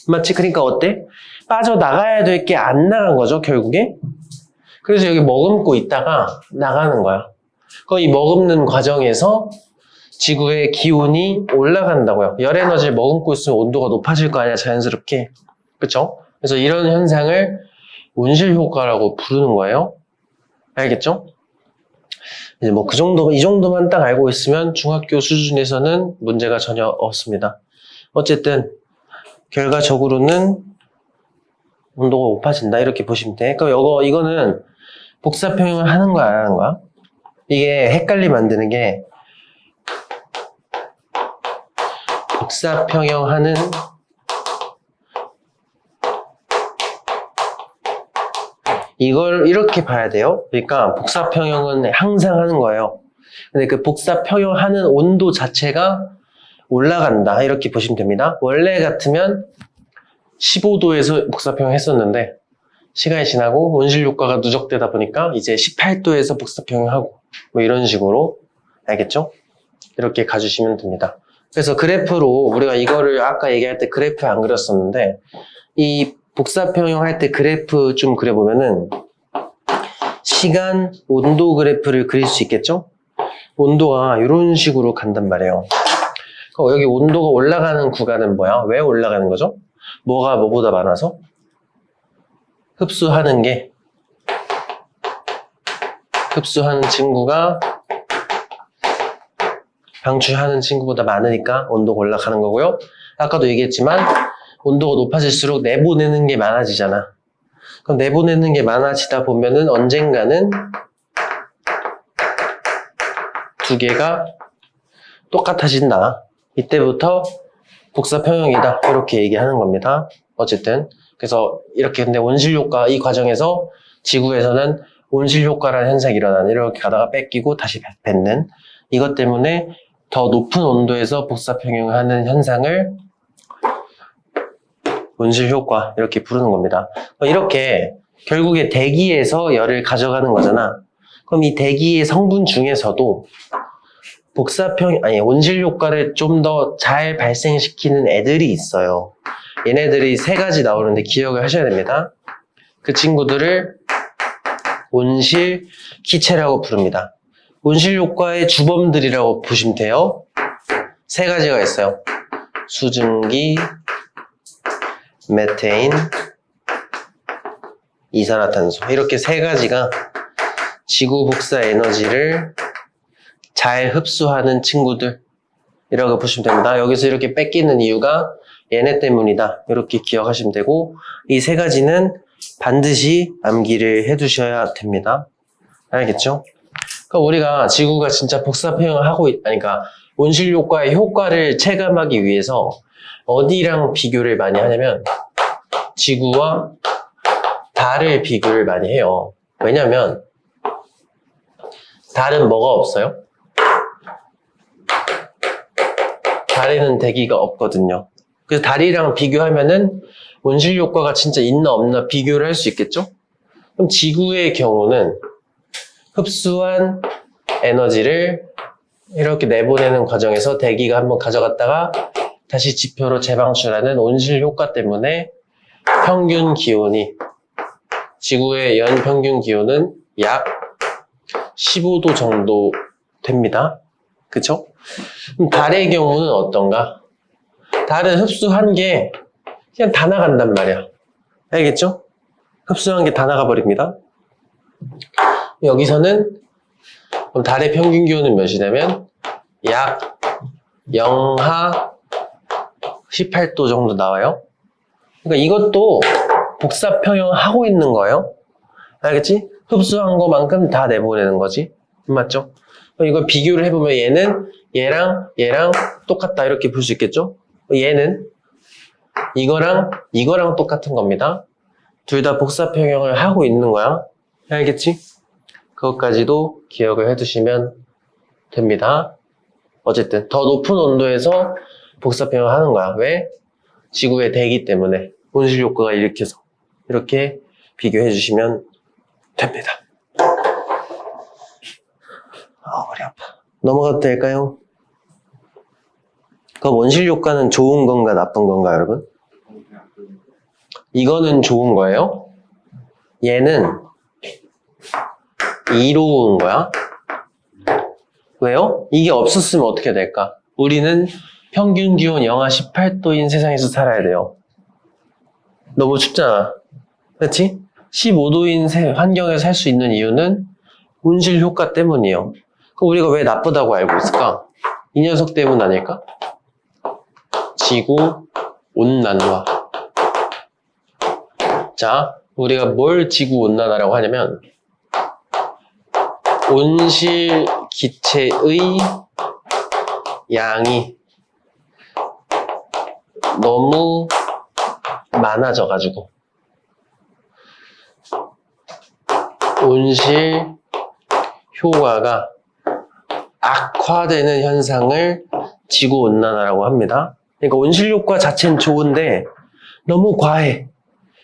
맞지? 그러니까 어때? 빠져나가야 될 게 안 나간 거죠, 결국에. 그래서 여기 머금고 있다가 나가는 거야. 이 머금는 과정에서 지구의 기온이 올라간다고요. 열 에너지를 머금고 있으면 온도가 높아질 거 아니야, 자연스럽게. 그쵸? 그래서 이런 현상을 온실 효과라고 부르는 거예요. 알겠죠? 이제 뭐 이 정도만 딱 알고 있으면 중학교 수준에서는 문제가 전혀 없습니다. 어쨌든 결과적으로는 온도가 높아진다 이렇게 보시면 돼. 그러니까 이거는 복사평형을 하는 거야, 안 하는 거야? 이게 헷갈리게 만드는 게 복사평형하는 이걸 이렇게 봐야 돼요. 그러니까 복사평형은 항상 하는 거예요. 근데 그 복사평형하는 온도 자체가 올라간다 이렇게 보시면 됩니다. 원래 같으면 15도에서 복사평형 했었는데 시간이 지나고 온실 효과가 누적되다 보니까 이제 18도에서 복사평형하고 뭐 이런 식으로 알겠죠? 이렇게 가주시면 됩니다. 그래서 그래프로 우리가 이거를 아까 얘기할 때 그래프 안 그렸었는데 이 복사평형 할 때 그래프 좀 그려보면은 시간, 온도 그래프를 그릴 수 있겠죠? 온도가 이런 식으로 간단 말이에요. 여기 온도가 올라가는 구간은 뭐야? 왜 올라가는 거죠? 뭐가 뭐보다 많아서? 흡수하는 친구가 방출하는 친구보다 많으니까 온도가 올라가는 거고요. 아까도 얘기했지만 온도가 높아질수록 내보내는 게 많아지잖아. 그럼 내보내는 게 많아지다 보면은 언젠가는 두 개가 똑같아진다. 이때부터 복사평형이다. 이렇게 얘기하는 겁니다. 어쨌든 그래서 이렇게 근데 온실효과 이 과정에서 지구에서는 온실효과라는 현상이 일어나는 이렇게 가다가 뺏기고 다시 뱉는 이것 때문에 더 높은 온도에서 복사평형을 하는 현상을 온실효과 이렇게 부르는 겁니다. 이렇게 결국에 대기에서 열을 가져가는 거잖아. 그럼 이 대기의 성분 중에서도 온실효과를 좀 더 잘 발생시키는 애들이 있어요. 얘네들이 세 가지 나오는데 기억을 하셔야 됩니다. 그 친구들을 온실기체라고 부릅니다. 온실효과의 주범들이라고 보시면 돼요. 세 가지가 있어요. 수증기, 메테인, 이산화탄소 이렇게 세 가지가 지구 복사 에너지를 잘 흡수하는 친구들이라고 보시면 됩니다. 여기서 이렇게 뺏기는 이유가 얘네 때문이다 이렇게 기억하시면 되고 이 세 가지는 반드시 암기를 해두셔야 됩니다. 알겠죠? 그러니까 우리가 지구가 진짜 복사평형을 그러니까 온실효과의 효과를 체감하기 위해서 어디랑 비교를 많이 하냐면 지구와 달을 비교를 많이 해요. 왜냐면 달은 뭐가 없어요? 달에는 대기가 없거든요. 그래서 달이랑 비교하면은 온실효과가 진짜 있나 없나 비교를 할 수 있겠죠? 그럼 지구의 경우는 흡수한 에너지를 이렇게 내보내는 과정에서 대기가 한번 가져갔다가 다시 지표로 재방출하는 온실 효과 때문에 평균 기온이, 지구의 연평균 기온은 약 15도 정도 됩니다. 그쵸? 그럼 달의 경우는 어떤가? 달은 흡수한 게 그냥 다 나간단 말이야. 알겠죠? 흡수한 게 다 나가버립니다. 여기서는 그럼 달의 평균 기온은 몇이냐면 약 영하 18도 정도 나와요. 그러니까 이것도 복사 평형하고 있는 거예요. 알겠지? 흡수한 것만큼 다 내보내는 거지. 맞죠? 이걸 비교를 해보면 얘는 얘랑 똑같다 이렇게 볼 수 있겠죠? 얘는 이거랑 똑같은 겁니다. 둘 다 복사 평형을 하고 있는 거야. 알겠지? 그것까지도 기억을 해두시면 됩니다. 어쨌든 더 높은 온도에서 복사 평형을 하는 거야. 왜? 지구의 대기 때문에 온실 효과가 일으켜서 이렇게 비교해 주시면 됩니다. 머리 아파. 넘어가도 될까요? 그럼 온실 효과는 좋은 건가 나쁜 건가 여러분? 이거는 좋은 거예요. 얘는 이로운 거야. 왜요? 이게 없었으면 어떻게 될까? 우리는 평균 기온 영하 18도인 세상에서 살아야 돼요. 너무 춥잖아. 그렇지? 15도인 환경에서 살 수 있는 이유는 온실 효과 때문이에요. 그럼 우리가 왜 나쁘다고 알고 있을까? 이 녀석 때문 아닐까? 지구 온난화. 자, 우리가 뭘 지구 온난화라고 하냐면 온실 기체의 양이 너무 많아져가지고 온실 효과가 악화되는 현상을 지구온난화라고 합니다. 그러니까 온실 효과 자체는 좋은데 너무 과해.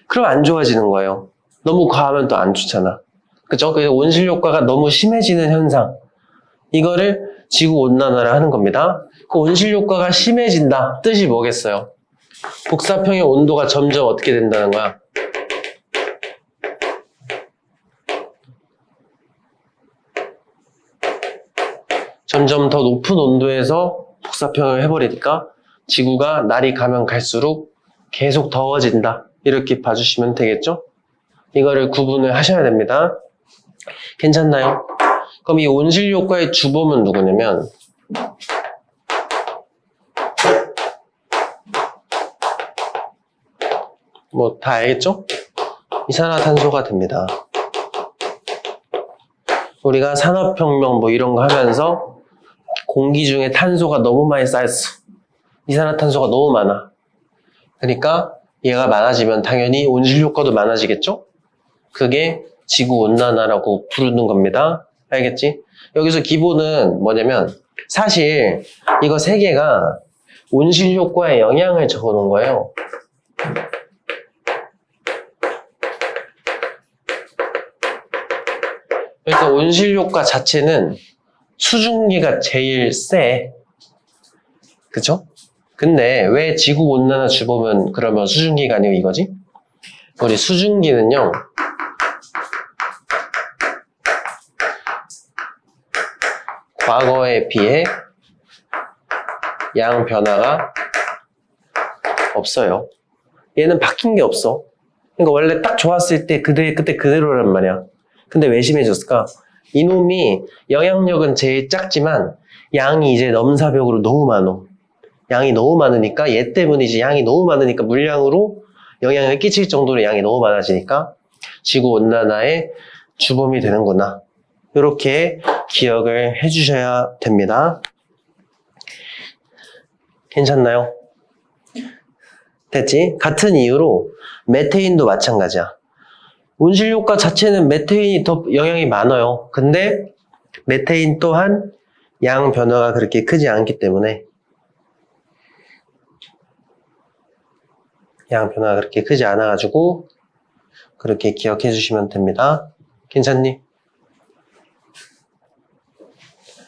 그럼 안 좋아지는 거예요. 너무 과하면 또 안 좋잖아. 그죠? 그래서 온실 효과가 너무 심해지는 현상. 이거를 지구온난화라 하는 겁니다. 그 온실 효과가 심해진다. 뜻이 뭐겠어요? 복사평의 온도가 점점 어떻게 된다는 거야? 점점 더 높은 온도에서 복사평을 해버리니까 지구가 날이 가면 갈수록 계속 더워진다. 이렇게 봐주시면 되겠죠? 이거를 구분을 하셔야 됩니다. 괜찮나요? 그럼 이 온실 효과의 주범은 누구냐면 뭐 다 알겠죠? 이산화탄소가 됩니다. 우리가 산업혁명 뭐 이런 거 하면서 공기 중에 탄소가 너무 많이 쌓였어. 이산화탄소가 너무 많아. 그러니까 얘가 많아지면 당연히 온실 효과도 많아지겠죠? 그게 지구온난화라고 부르는 겁니다. 알겠지? 여기서 기본은 뭐냐면 사실 이거 세 개가 온실 효과에 영향을 적어 놓은 거예요. 그러니까 온실 효과 자체는 수증기가 제일 세. 그쵸? 근데 왜 지구온난화 주범은 그러면 수증기가 아니고 이거지? 우리 수증기는요, 과거에 비해 양 변화가 없어요. 얘는 바뀐 게 없어. 그러니까 원래 딱 좋았을 때 그때 그대로란 말이야. 근데 왜 심해졌을까? 이놈이 영향력은 제일 작지만 양이 이제 넘사벽으로 너무 많어. 양이 너무 많으니까 얘 때문이지. 양이 너무 많으니까 물량으로 영향을 끼칠 정도로 양이 너무 많아지니까 지구온난화의 주범이 되는구나. 이렇게 기억을 해주셔야 됩니다. 괜찮나요? 됐지? 같은 이유로 메테인도 마찬가지야. 온실 효과 자체는 메테인이 더 영향이 많아요. 근데 메테인 또한 양 변화가 그렇게 크지 않기 때문에 양 변화가 그렇게 크지 않아가지고 그렇게 기억해 주시면 됩니다. 괜찮니?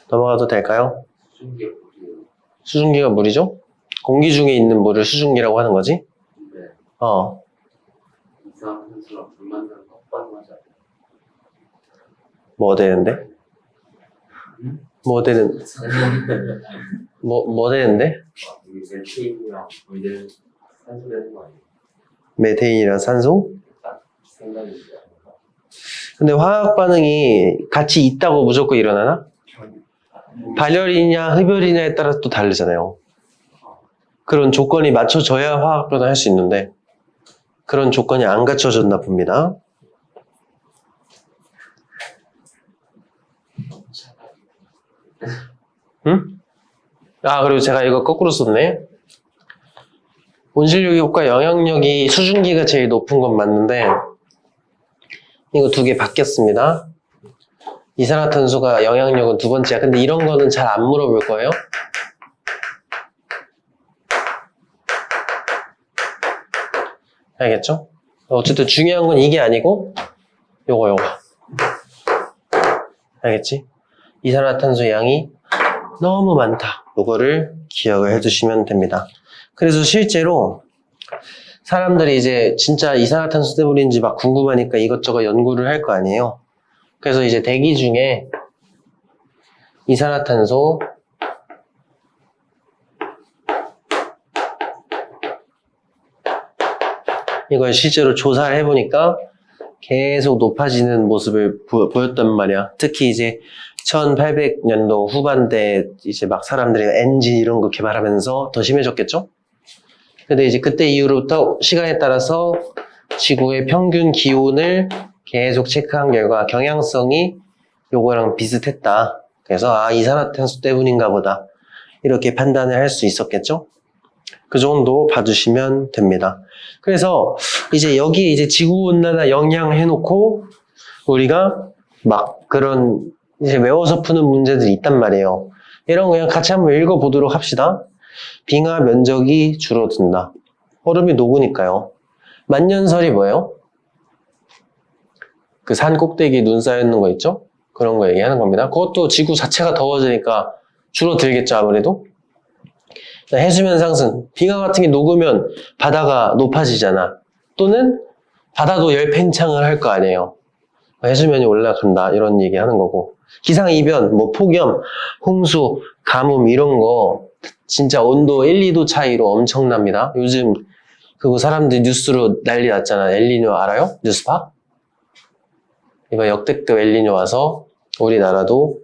넘어가도 될까요? 수증기가 물이에요. 수증기가 물이죠? 공기 중에 있는 물을 수증기라고 하는 거지? 근데 어. 이산화탄소랑 물 만나는 거 반응하지 않아요? 뭐 되는데? 뭐 되는, 뭐 되는데? 이게 메테인이랑 물들 산소 되는 거 아니에요? 메테인이랑 산소? 딱 생각이 들어요. 근데 화학 반응이 같이 있다고 무조건 일어나나? 발열이냐 흡열이냐에 따라서 또 다르잖아요. 그런 조건이 맞춰져야 화학 반응을 할 수 있는데 그런 조건이 안 갖춰졌나 봅니다. 응? 아, 그리고 제가 이거 거꾸로 썼네. 온실력 효과 영향력이 수증기가 제일 높은 건 맞는데 이거 두 개 바뀌었습니다. 이산화탄소가 영향력은 두 번째야. 근데 이런 거는 잘 안 물어볼 거예요. 알겠죠? 어쨌든 중요한 건 이게 아니고 요거. 알겠지? 이산화탄소 양이 너무 많다. 요거를 기억을 해두시면 됩니다. 그래서 실제로 사람들이 이제 진짜 이산화탄소 때문인지 막 궁금하니까 이것저것 연구를 할 거 아니에요. 그래서 이제 대기 중에 이산화탄소 이걸 실제로 조사를 해보니까 계속 높아지는 모습을 보였단 말이야. 특히 이제 1800년도 후반대 이제 막 사람들이 엔진 이런 거 개발하면서 더 심해졌겠죠? 근데 이제 그때 이후로부터 시간에 따라서 지구의 평균 기온을 계속 체크한 결과 경향성이 요거랑 비슷했다. 그래서 이산화탄소 때문인가 보다. 이렇게 판단을 할 수 있었겠죠? 그 정도 봐주시면 됩니다. 그래서 이제 여기에 이제 지구온난화 영향해놓고 우리가 막 그런 이제 외워서 푸는 문제들이 있단 말이에요. 이런 거 그냥 같이 한번 읽어보도록 합시다. 빙하 면적이 줄어든다. 얼음이 녹으니까요. 만년설이 뭐예요? 그 산 꼭대기 눈 쌓여있는 거 있죠? 그런 거 얘기하는 겁니다. 그것도 지구 자체가 더워지니까 줄어들겠죠, 아무래도. 해수면 상승. 빙하 같은 게 녹으면 바다가 높아지잖아. 또는 바다도 열팽창을 할 거 아니에요. 해수면이 올라간다. 이런 얘기 하는 거고. 기상이변, 뭐 폭염, 홍수, 가뭄 이런 거 진짜 온도 1, 2도 차이로 엄청납니다. 요즘 그거 사람들이 뉴스로 난리 났잖아. 엘니뇨 알아요? 뉴스파? 이번 역대급 엘니뇨 와서 우리나라도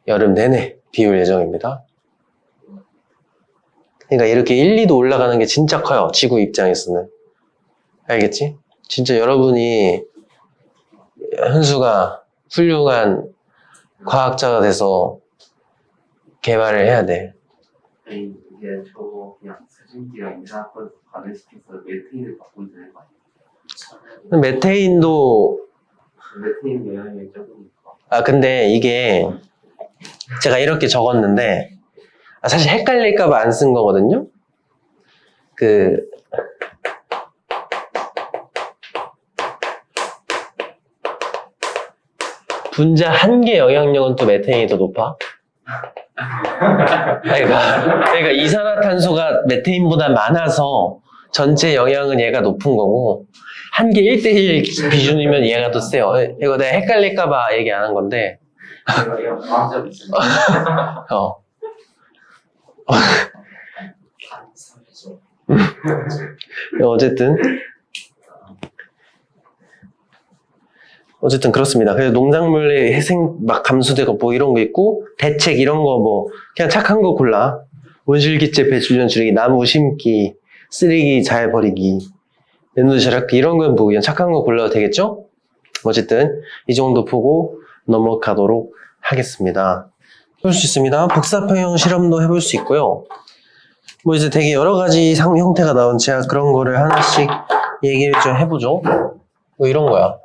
여름 내내 비 올 예정입니다. 그러니까 이렇게 1, 2도 올라가는 게 진짜 커요. 지구 입장에서는. 알겠지? 진짜 여러분이 현수가 훌륭한 과학자가 돼서 개발을 해야 돼. 아니, 이게 저거 그냥 수증기랑 이산화탄소 반응시켜서 메테인을 바꾸면 되는 거 아니에요? 메테인도 메테인 영향이 적으니까. 근데 이게 제가 이렇게 적었는데 사실 헷갈릴까봐 안 쓴 거거든요. 분자 한 개 영향력은 또 메테인이 더 높아. 그러니까 이산화탄소가 메테인보다 많아서 전체 영향은 얘가 높은 거고 한 개 1대1 비중이면 얘가 더 세요. 이거 내가 헷갈릴까봐 얘기 안 한 건데. 이거 과학적 있습니다. 어쨌든 그렇습니다. 그래서 농작물의 회생 막 감소되고 뭐 이런 거 있고 대책 이런 거 뭐 그냥 착한 거 골라. 온실기체 배출량 줄이기, 나무 심기, 쓰레기 잘 버리기, 에너지 절약기 이런 건 뭐 그냥 착한 거 골라도 되겠죠? 어쨌든 이 정도 보고 넘어가도록 하겠습니다. 해볼 수 있습니다. 복사평형 실험도 해볼 수 있고요. 뭐 이제 되게 여러 가지 형태가 나온 제가 그런 거를 하나씩 얘기를 좀 해보죠. 뭐 이런 거야.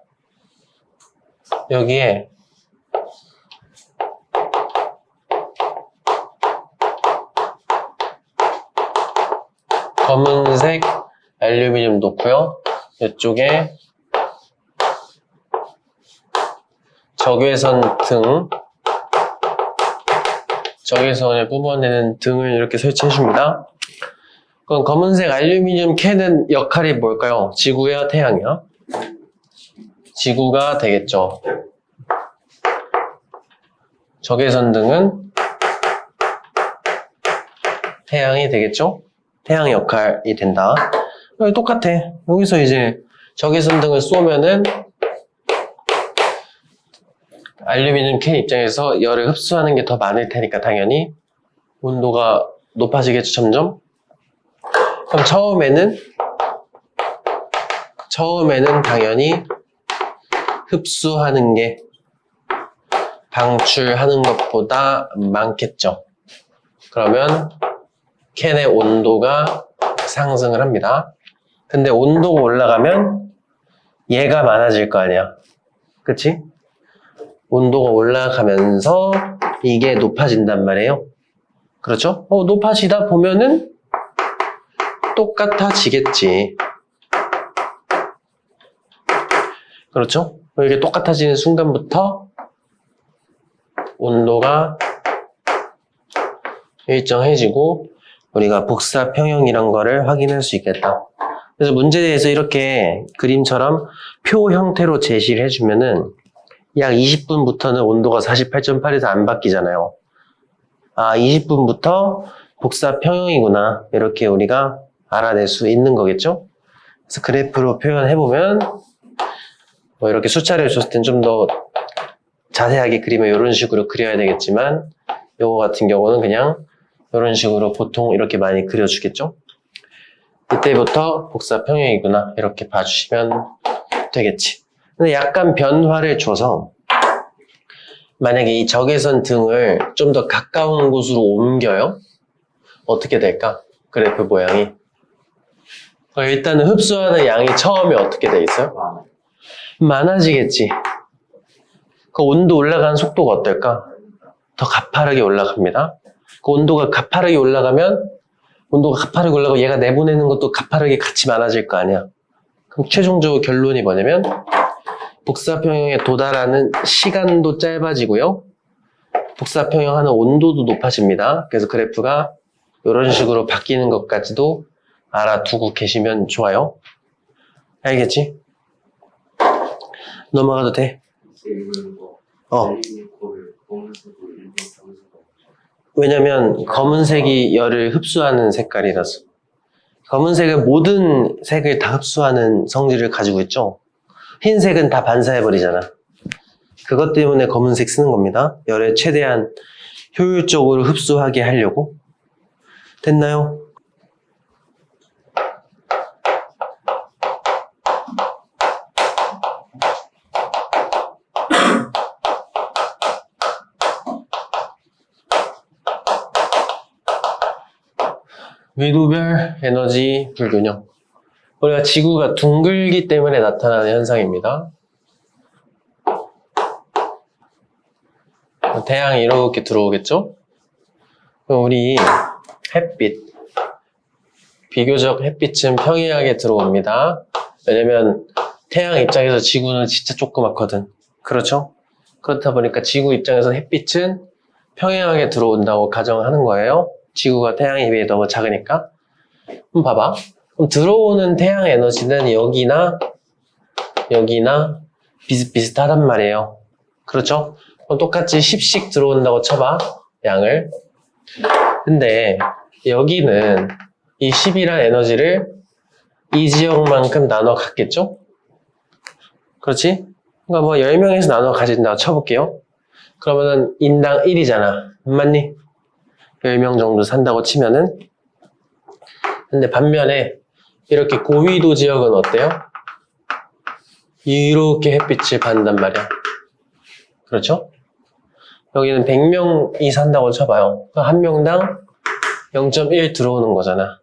여기에 검은색 알루미늄 놓고요. 이쪽에 적외선 등 적외선을 뿜어내는 등을 이렇게 설치해 줍니다. 그럼 검은색 알루미늄 캔은 역할이 뭘까요? 지구야, 태양이야? 지구가 되겠죠. 적외선 등은 태양이 되겠죠? 태양 역할이 된다. 여기 똑같아. 여기서 이제 적외선 등을 쏘면은 알루미늄 캔 입장에서 열을 흡수하는 게 더 많을 테니까 당연히 온도가 높아지겠죠, 점점. 그럼 처음에는 당연히 흡수하는 게 방출하는 것보다 많겠죠. 그러면 캔의 온도가 상승을 합니다. 근데 온도가 올라가면 얘가 많아질 거 아니야. 그치? 온도가 올라가면서 이게 높아진단 말이에요. 그렇죠? 높아지다 보면은 똑같아지겠지. 그렇죠? 이게 똑같아지는 순간부터 온도가 일정해지고 우리가 복사 평형이란 거를 확인할 수 있겠다. 그래서 문제에서 이렇게 그림처럼 표 형태로 제시를 해주면은 약 20분부터는 온도가 48.8에서 안 바뀌잖아요. 20분부터 복사 평형이구나. 이렇게 우리가 알아낼 수 있는 거겠죠? 그래서 그래프로 표현해보면 뭐 이렇게 숫자를 줬을 땐 좀 더 자세하게 그리면 이런 식으로 그려야 되겠지만 요거 같은 경우는 그냥 이런 식으로 보통 이렇게 많이 그려주겠죠? 이때부터 복사 평형이구나. 이렇게 봐주시면 되겠지. 근데 약간 변화를 줘서 만약에 이 적외선 등을 좀 더 가까운 곳으로 옮겨요? 어떻게 될까? 그래프 모양이. 일단은 흡수하는 양이 처음에 어떻게 돼 있어요? 많아지겠지. 그 온도 올라가는 속도가 어떨까? 더 가파르게 올라갑니다. 그 온도가 가파르게 올라가면 온도가 가파르게 올라가고 얘가 내보내는 것도 가파르게 같이 많아질 거 아니야. 그럼 최종적으로 결론이 뭐냐면 복사평형에 도달하는 시간도 짧아지고요. 복사평형하는 온도도 높아집니다. 그래서 그래프가 이런 식으로 바뀌는 것까지도 알아두고 계시면 좋아요. 알겠지? 넘어가도 돼? 왜냐면 검은색이 열을 흡수하는 색깔이라서. 검은색은 모든 색을 다 흡수하는 성질을 가지고 있죠. 흰색은 다 반사해버리잖아. 그것 때문에 검은색 쓰는 겁니다. 열을 최대한 효율적으로 흡수하게 하려고. 됐나요? 위도별 에너지 불균형. 우리가 지구가 둥글기 때문에 나타나는 현상입니다. 태양이 이렇게 들어오겠죠? 그럼 우리 햇빛, 비교적 햇빛은 평이하게 들어옵니다. 왜냐면 태양 입장에서 지구는 진짜 조그맣거든. 그렇죠? 그렇다 보니까 지구 입장에서 햇빛은 평행하게 들어온다고 가정하는 거예요. 지구가 태양에 비해 너무 작으니까. 그럼 봐봐. 그럼 들어오는 태양 에너지는 여기나 비슷비슷하단 말이에요. 그렇죠? 그럼 똑같이 10씩 들어온다고 쳐봐. 양을. 근데 여기는 이 10이란 에너지를 이 지역만큼 나눠 갖겠죠? 그렇지? 그러니까 뭐 10명에서 나눠 가진다고 쳐볼게요. 그러면은 인당 1이잖아. 맞니? 10명 정도 산다고 치면은. 근데 반면에 이렇게 고위도 지역은 어때요? 이렇게 햇빛을 받는단 말이야. 그렇죠? 여기는 100명이 산다고 쳐봐요. 한 명당 0.1 들어오는 거잖아.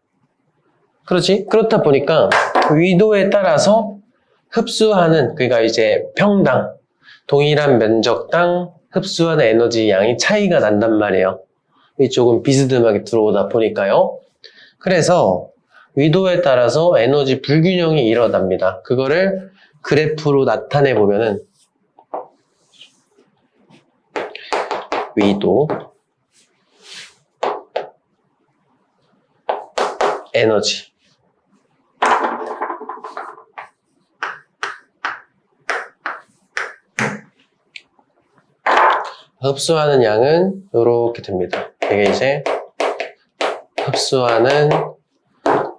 그렇지? 그렇다 보니까 위도에 따라서 흡수하는, 그러니까 이제 평당, 동일한 면적당 흡수하는 에너지 양이 차이가 난단 말이에요. 이쪽은 비스듬하게 들어오다 보니까요. 그래서 위도에 따라서 에너지 불균형이 일어납니다. 그거를 그래프로 나타내 보면은 위도 에너지. 흡수하는 양은 이렇게 됩니다. 이게 이제 흡수하는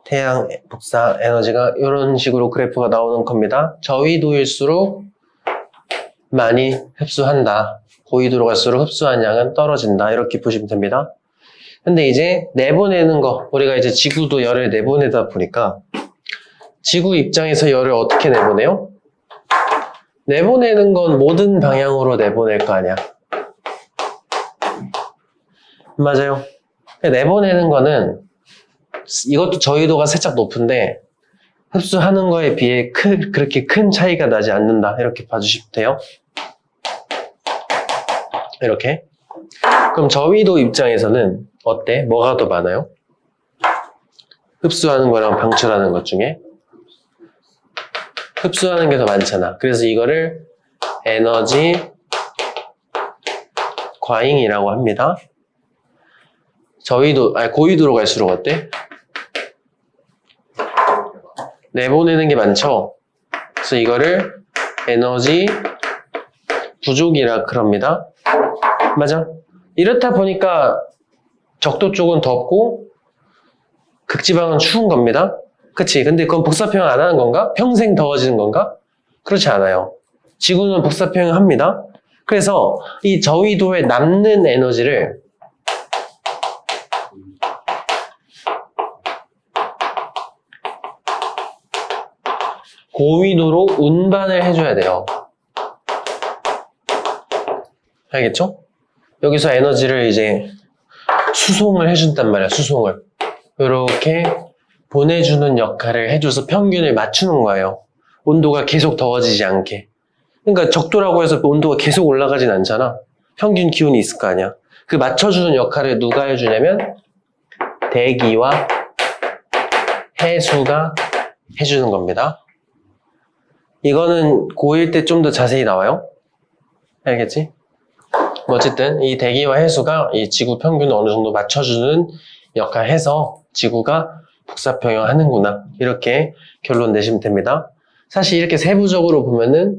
태양 복사 에너지가 이런 식으로 그래프가 나오는 겁니다. 저위도일수록 많이 흡수한다. 고위도로 갈수록 흡수한 양은 떨어진다. 이렇게 보시면 됩니다. 근데 이제 내보내는 거, 우리가 이제 지구도 열을 내보내다 보니까 지구 입장에서 열을 어떻게 내보내요? 내보내는 건 모든 방향으로 내보낼 거 아니야. 맞아요. 내보내는 거는 이것도 저위도가 살짝 높은데 흡수하는 거에 비해 그렇게 큰 차이가 나지 않는다. 이렇게 봐주시면 돼요. 이렇게. 그럼 저위도 입장에서는 어때? 뭐가 더 많아요? 흡수하는 거랑 방출하는 것 중에 흡수하는 게 더 많잖아. 그래서 이거를 에너지 과잉이라고 합니다. 고위도로 갈수록 어때? 내보내는 게 많죠? 그래서 이거를 에너지 부족이라 그럽니다. 맞아? 이렇다 보니까 적도 쪽은 덥고 극지방은 추운 겁니다. 그치? 근데 그건 복사평형 안 하는 건가? 평생 더워지는 건가? 그렇지 않아요. 지구는 복사평형 합니다. 그래서 이 저위도에 남는 에너지를 고위도로 운반을 해줘야 돼요. 알겠죠? 여기서 에너지를 이제 수송을 해준단 말이야, 수송을. 이렇게 보내주는 역할을 해줘서 평균을 맞추는 거예요. 온도가 계속 더워지지 않게. 그러니까 적도라고 해서 온도가 계속 올라가진 않잖아. 평균 기온이 있을 거 아니야. 그 맞춰주는 역할을 누가 해주냐면 대기와 해수가 해주는 겁니다. 이거는 고1 때 좀 더 자세히 나와요. 알겠지? 어쨌든 이 대기와 해수가 이 지구 평균을 어느 정도 맞춰주는 역할을 해서 지구가 복사평형 하는구나. 이렇게 결론 내시면 됩니다. 사실 이렇게 세부적으로 보면은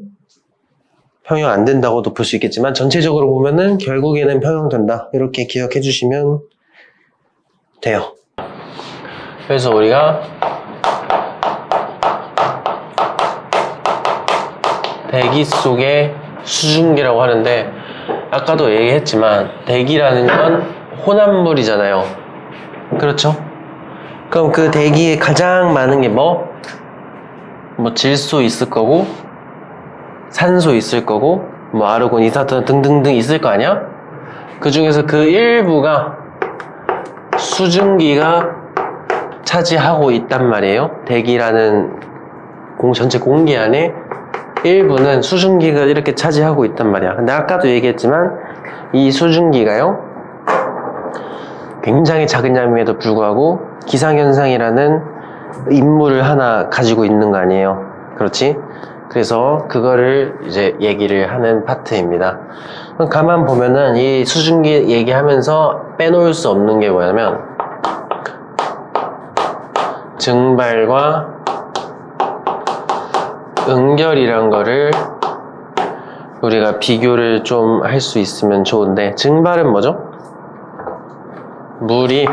평형 안 된다고도 볼 수 있겠지만 전체적으로 보면은 결국에는 평형된다. 이렇게 기억해 주시면 돼요. 그래서 우리가 대기 속의 수증기라고 하는데 아까도 얘기했지만 대기라는 건 혼합물이잖아요. 그렇죠? 그럼 그 대기에 가장 많은 게 뭐 질소 있을 거고 산소 있을 거고 뭐 아르곤, 이산화탄 등등등 있을 거 아니야? 그 중에서 그 일부가 수증기가 차지하고 있단 말이에요. 대기라는 전체 공기 안에 일부는 수증기가 이렇게 차지하고 있단 말이야. 근데 아까도 얘기했지만 이 수증기가요 굉장히 작은 양임에도 불구하고 기상현상이라는 임무를 하나 가지고 있는 거 아니에요. 그렇지? 그래서 그거를 이제 얘기를 하는 파트입니다. 가만 보면은 이 수증기 얘기하면서 빼놓을 수 없는 게 뭐냐면 증발과 응결이란 거를 우리가 비교를 좀 할 수 있으면 좋은데, 증발은 뭐죠? 물이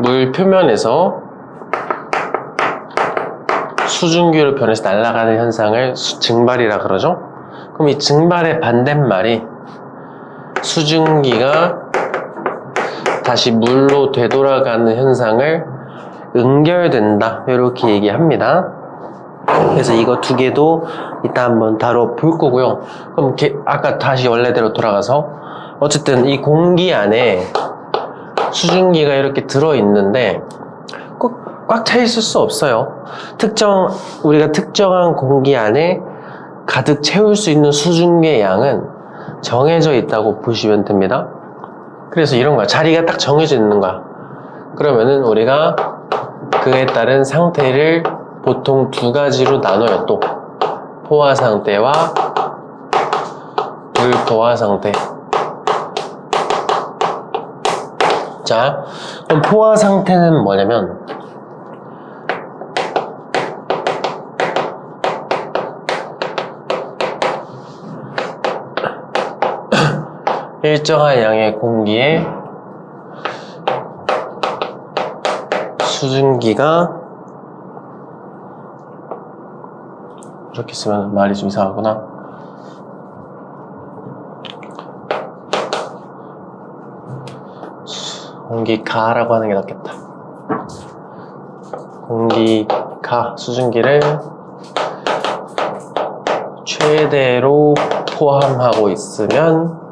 물 표면에서 수증기로 변해서 날아가는 현상을 증발이라 그러죠? 그럼 이 증발의 반대말이 수증기가 다시 물로 되돌아가는 현상을 응결된다, 이렇게 얘기합니다. 그래서 이거 두 개도 이따 한번 다뤄볼 거고요. 그럼 아까 다시 원래대로 돌아가서 어쨌든 이 공기 안에 수증기가 이렇게 들어있는데 꼭 꽉 차 있을 수 없어요. 우리가 특정한 공기 안에 가득 채울 수 있는 수증기의 양은 정해져 있다고 보시면 됩니다. 그래서 이런 거야. 자리가 딱 정해져 있는 거야. 그러면은 우리가 그에 따른 상태를 보통 두 가지로 나눠요. 또 포화 상태와 불포화 상태. 자, 그럼 포화 상태는 뭐냐면 일정한 양의 공기에 수증기가 이렇게 쓰면 말이 좀 이상하구나. 공기가라고 하는 게 낫겠다. 공기가 수증기를 최대로 포함하고 있으면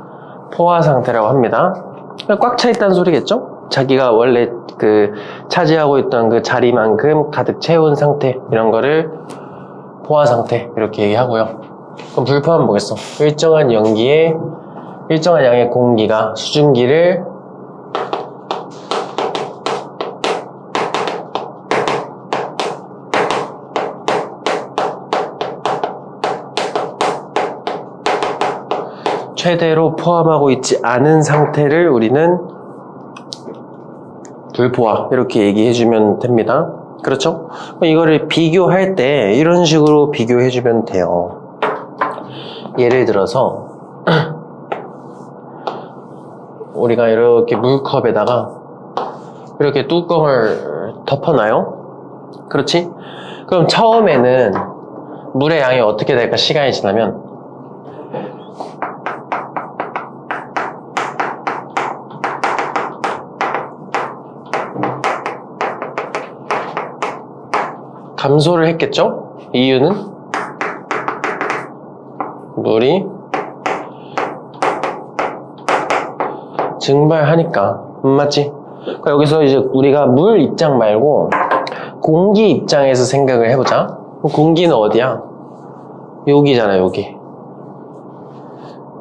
포화 상태라고 합니다. 꽉 차 있다는 소리겠죠? 자기가 원래 그 차지하고 있던 그 자리만큼 가득 채운 상태, 이런 거를 포화 상태 이렇게 얘기하고요. 그럼 불포 보겠어. 일정한 연기에 일정한 양의 공기가 수증기를 최대로 포함하고 있지 않은 상태를 우리는 불포화 이렇게 얘기해주면 됩니다. 그렇죠? 이거를 비교할 때 이런 식으로 비교해주면 돼요. 예를 들어서 우리가 이렇게 물컵에다가 이렇게 뚜껑을 덮어놔요. 그렇지? 그럼 처음에는 물의 양이 어떻게 될까? 시간이 지나면 감소를 했겠죠? 이유는 물이 증발하니까. 맞지? 그러니까 여기서 이제 우리가 물 입장 말고 공기 입장에서 생각을 해보자. 공기는 어디야? 여기잖아, 여기.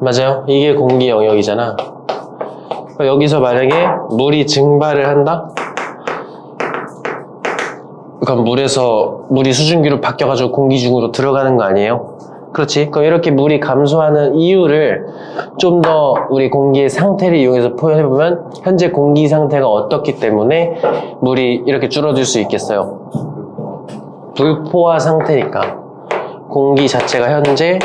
맞아요? 이게 공기 영역이잖아. 그러니까 여기서 만약에 물이 증발을 한다? 그럼 물이 수증기로 바뀌어가지고 공기 중으로 들어가는 거 아니에요? 그렇지? 그럼 이렇게 물이 감소하는 이유를 좀 더 우리 공기의 상태를 이용해서 표현해보면 현재 공기 상태가 어떻기 때문에 물이 이렇게 줄어들 수 있겠어요? 불포화 상태니까 공기 자체가 현재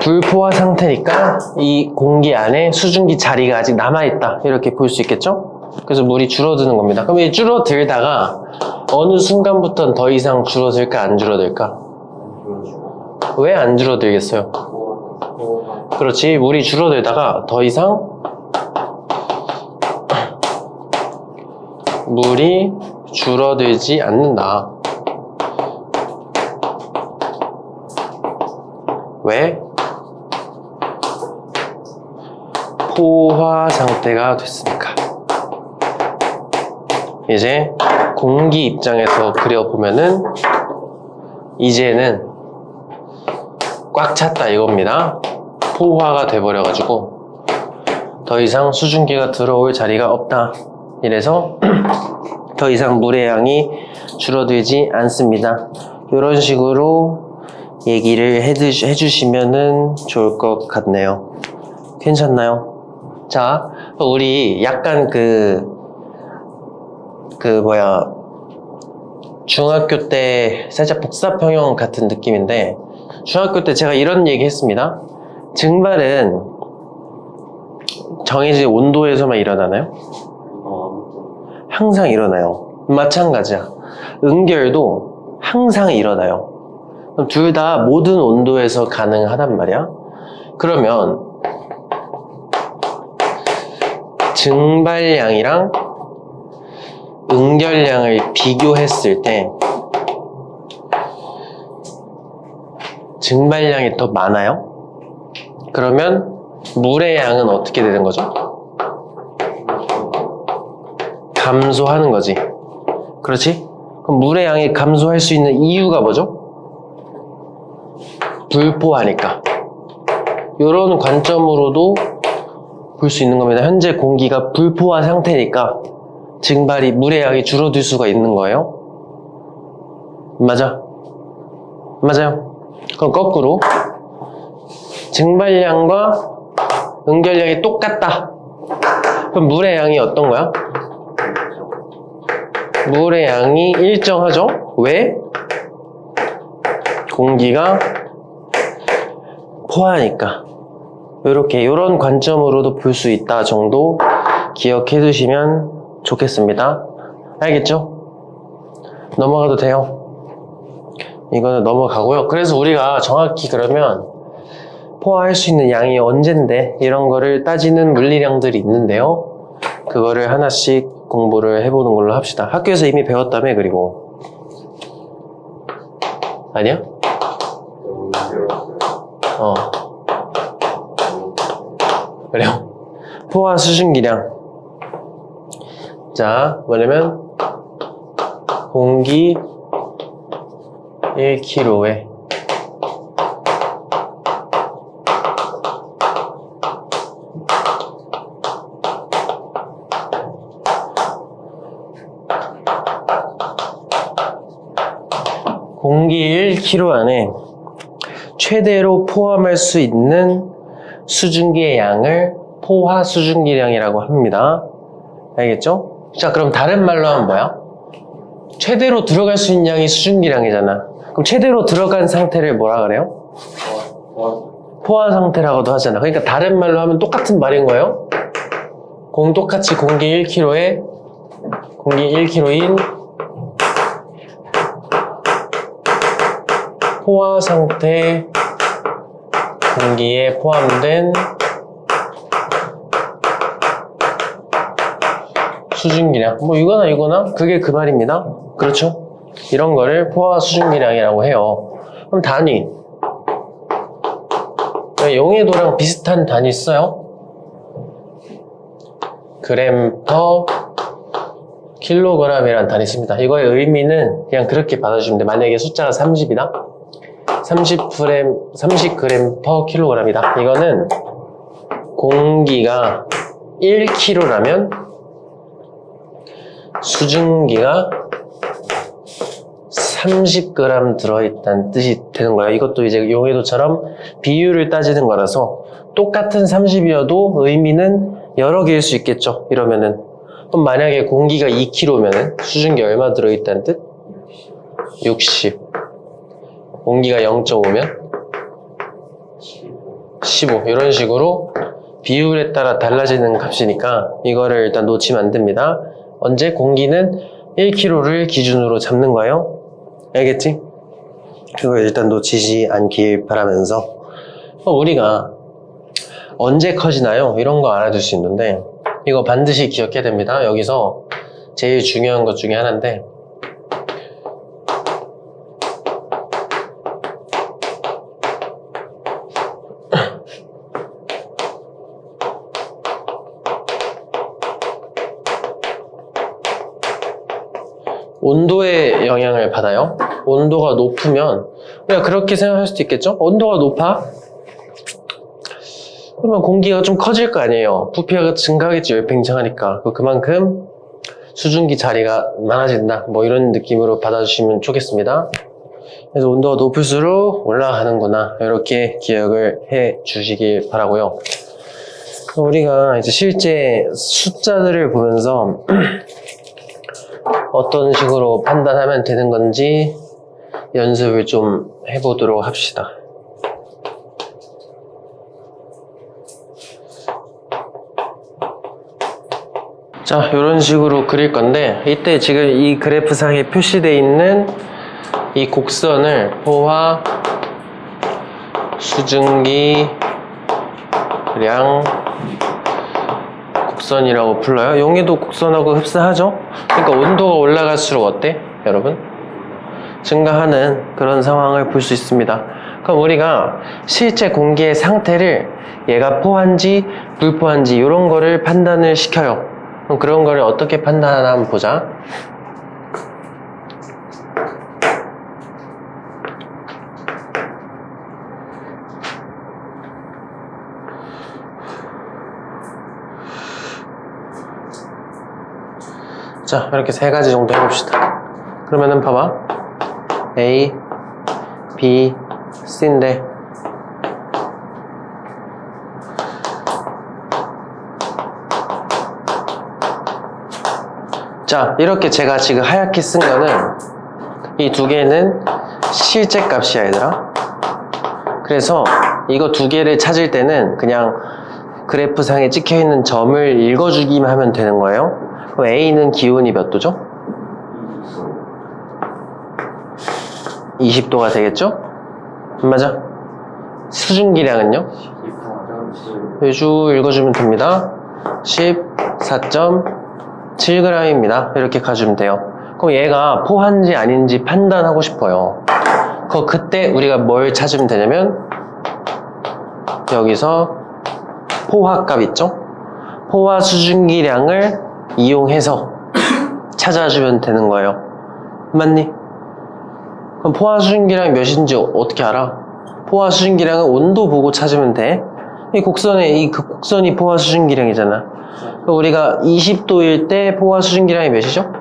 불포화 상태니까 이 공기 안에 수증기 자리가 아직 남아있다 이렇게 볼 수 있겠죠? 그래서 물이 줄어드는 겁니다. 그럼 이 줄어들다가 어느 순간부터는 더 이상 줄어들까 안 줄어들까? 왜 안 줄어들겠어요? 그렇지, 물이 줄어들다가 더 이상 물이 줄어들지 않는다. 왜? 포화 상태가 됐으니까. 이제 공기 입장에서 그려보면은 이제는 꽉 찼다 이겁니다. 포화가 돼버려가지고 더 이상 수증기가 들어올 자리가 없다. 이래서 더 이상 물의 양이 줄어들지 않습니다. 이런 식으로 얘기를 해주시면은 좋을 것 같네요. 괜찮나요? 자, 우리 약간 중학교 때 살짝 복사평형 같은 느낌인데, 중학교 때 제가 이런 얘기 했습니다. 증발은 정해진 온도에서만 일어나나요? 항상 일어나요. 마찬가지야. 응결도 항상 일어나요. 둘 다 모든 온도에서 가능하단 말이야. 그러면 증발량이랑 응결량을 비교했을 때 증발량이 더 많아요? 그러면 물의 양은 어떻게 되는 거죠? 감소하는 거지. 그렇지? 그럼 물의 양이 감소할 수 있는 이유가 뭐죠? 불포하니까. 이런 관점으로도 볼 수 있는 겁니다. 현재 공기가 불포화 상태니까 물의 양이 줄어들 수가 있는 거예요. 맞아? 맞아요. 그럼 거꾸로 증발량과 응결량이 똑같다. 그럼 물의 양이 어떤 거야? 물의 양이 일정하죠? 왜? 공기가 포하니까. 이렇게 이런 관점으로도 볼 수 있다 정도 기억해 두시면 좋겠습니다. 알겠죠? 넘어가도 돼요. 이거는 넘어가고요. 그래서 우리가 정확히 그러면 포화할 수 있는 양이 언젠데 이런 거를 따지는 물리량들이 있는데요. 그거를 하나씩 공부를 해보는 걸로 합시다. 학교에서 이미 배웠다며. 그리고 아니야? 그래요. 포화 수증기량. 자, 뭐냐면 공기 1kg에 공기 1kg 안에 최대로 포함할 수 있는 수증기의 양을 포화 수증기량이라고 합니다. 알겠죠? 자, 그럼 다른 말로 하면 뭐야? 최대로 들어갈 수 있는 양이 수증기량이잖아. 그럼 최대로 들어간 상태를 뭐라 그래요? 포화 상태라고도 하잖아. 그러니까 다른 말로 하면 똑같은 말인 거예요. 똑같이 공기 1kg에 공기 1kg인 포화 상태 공기에 포함된 수증기량. 뭐 이거나 그게 그 말입니다. 그렇죠? 이런 거를 포화 수증기량이라고 해요. 그럼 단위. 용해도랑 비슷한 단위 써요. 그램 퍼 킬로그램이라는 단위 씁니다. 이거의 의미는 그냥 그렇게 받아주시면 돼. 만약에 숫자가 30이다. 30g 퍼 킬로그램이다. 이거는 공기가 1kg라면 수증기가 30g 들어있다는 뜻이 되는 거예요. 이것도 이제 용해도처럼 비율을 따지는 거라서 똑같은 30이어도 의미는 여러 개일 수 있겠죠. 이러면은 그럼 만약에 공기가 2kg면은 수증기 얼마 들어있다는 뜻? 60. 공기가 0.5면 15. 이런 식으로 비율에 따라 달라지는 값이니까 이거를 일단 놓치면 안 됩니다. 언제? 공기는 1kg를 기준으로 잡는 거예요. 알겠지? 그걸 일단 놓치지 않길 바라면서 우리가 언제 커지나요? 이런 거 알아둘 수 있는데 이거 반드시 기억해야 됩니다. 여기서 제일 중요한 것 중에 하나인데 온도의 영향을 받아요. 온도가 높으면 그냥 그렇게 생각할 수도 있겠죠? 온도가 높아? 그러면 공기가 좀 커질 거 아니에요. 부피가 증가하겠지. 열팽 팽창하니까. 그만큼 수증기 자리가 많아진다. 뭐 이런 느낌으로 받아주시면 좋겠습니다. 그래서 온도가 높을수록 올라가는구나. 이렇게 기억을 해 주시길 바라고요. 우리가 이제 실제 숫자들을 보면서 어떤 식으로 판단하면 되는 건지 연습을 좀 해보도록 합시다. 자, 이런 식으로 그릴 건데 이때 지금 이 그래프상에 표시되어 있는 이 곡선을 포화 수증기량 곡선이라고 불러요. 용해도 곡선하고 흡사하죠? 그러니까 온도가 올라갈수록 어때? 여러분? 증가하는 그런 상황을 볼 수 있습니다. 그럼 우리가 실제 공기의 상태를 얘가 포한지 불포한지 이런 거를 판단을 시켜요. 그럼 그런 거를 어떻게 판단하나 한번 보자. 자, 이렇게 세 가지 정도 해봅시다. 그러면은 봐봐. A, B, C인데 자, 이렇게 제가 지금 하얗게 쓴 거는 이 두 개는 실제 값이야, 얘들아. 그래서 이거 두 개를 찾을 때는 그냥 그래프상에 찍혀있는 점을 읽어주기만 하면 되는 거예요. 그럼 A는 기온이 몇 도죠? 20도가 되겠죠? 맞아? 수증기량은요? 쭉 읽어주면 됩니다. 14.7g입니다. 이렇게 가주면 돼요. 그럼 얘가 포화인지 아닌지 판단하고 싶어요. 그때 우리가 뭘 찾으면 되냐면 여기서 포화값 있죠? 포화 수증기량을 이용해서 찾아주면 되는 거예요. 맞니? 그럼 포화 수증기량이 몇인지 어떻게 알아? 포화 수증기량은 온도 보고 찾으면 돼. 이 곡선이 포화 수증기량이잖아. 우리가 20도일 때 포화 수증기량이 몇이죠?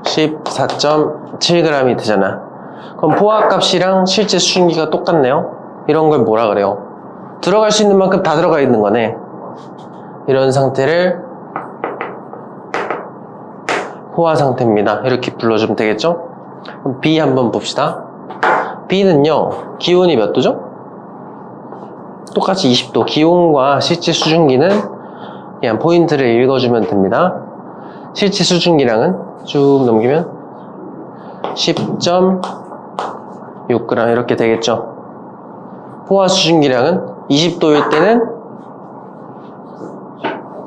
14.7g이 되잖아. 그럼 포화 값이랑 실제 수증기가 똑같네요. 이런 걸 뭐라 그래요? 들어갈 수 있는 만큼 다 들어가 있는 거네. 이런 상태를 포화 상태입니다. 이렇게 불러주면 되겠죠? 그럼 B 한번 봅시다. B는요, 기온이 몇 도죠? 똑같이 20도. 기온과 실제 수증기는 그냥 포인트를 읽어주면 됩니다. 실제 수증기량은 쭉 넘기면 10.6g 이렇게 되겠죠. 포화 수증기량은 20도일 때는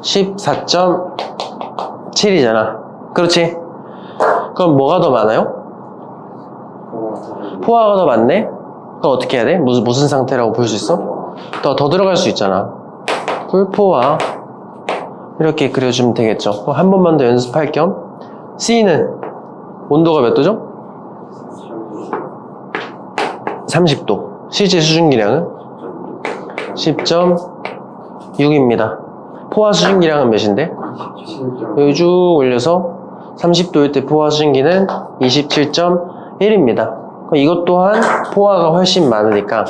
14.7이잖아. 그렇지? 그럼 뭐가 더 많아요? 포화가 더 많네? 그럼 어떻게 해야 돼? 무슨 상태라고 볼 수 있어? 더 들어갈 수 있잖아. 불포화. 이렇게 그려주면 되겠죠. 한 번만 더 연습할 겸 C는 온도가 몇 도죠? 30도. 실제 수증기량은 10.6입니다. 포화 수증기량은 몇인데? 여기 쭉 올려서 30도일 때 포화 수증기는 27.1입니다. 이것 또한 포화가 훨씬 많으니까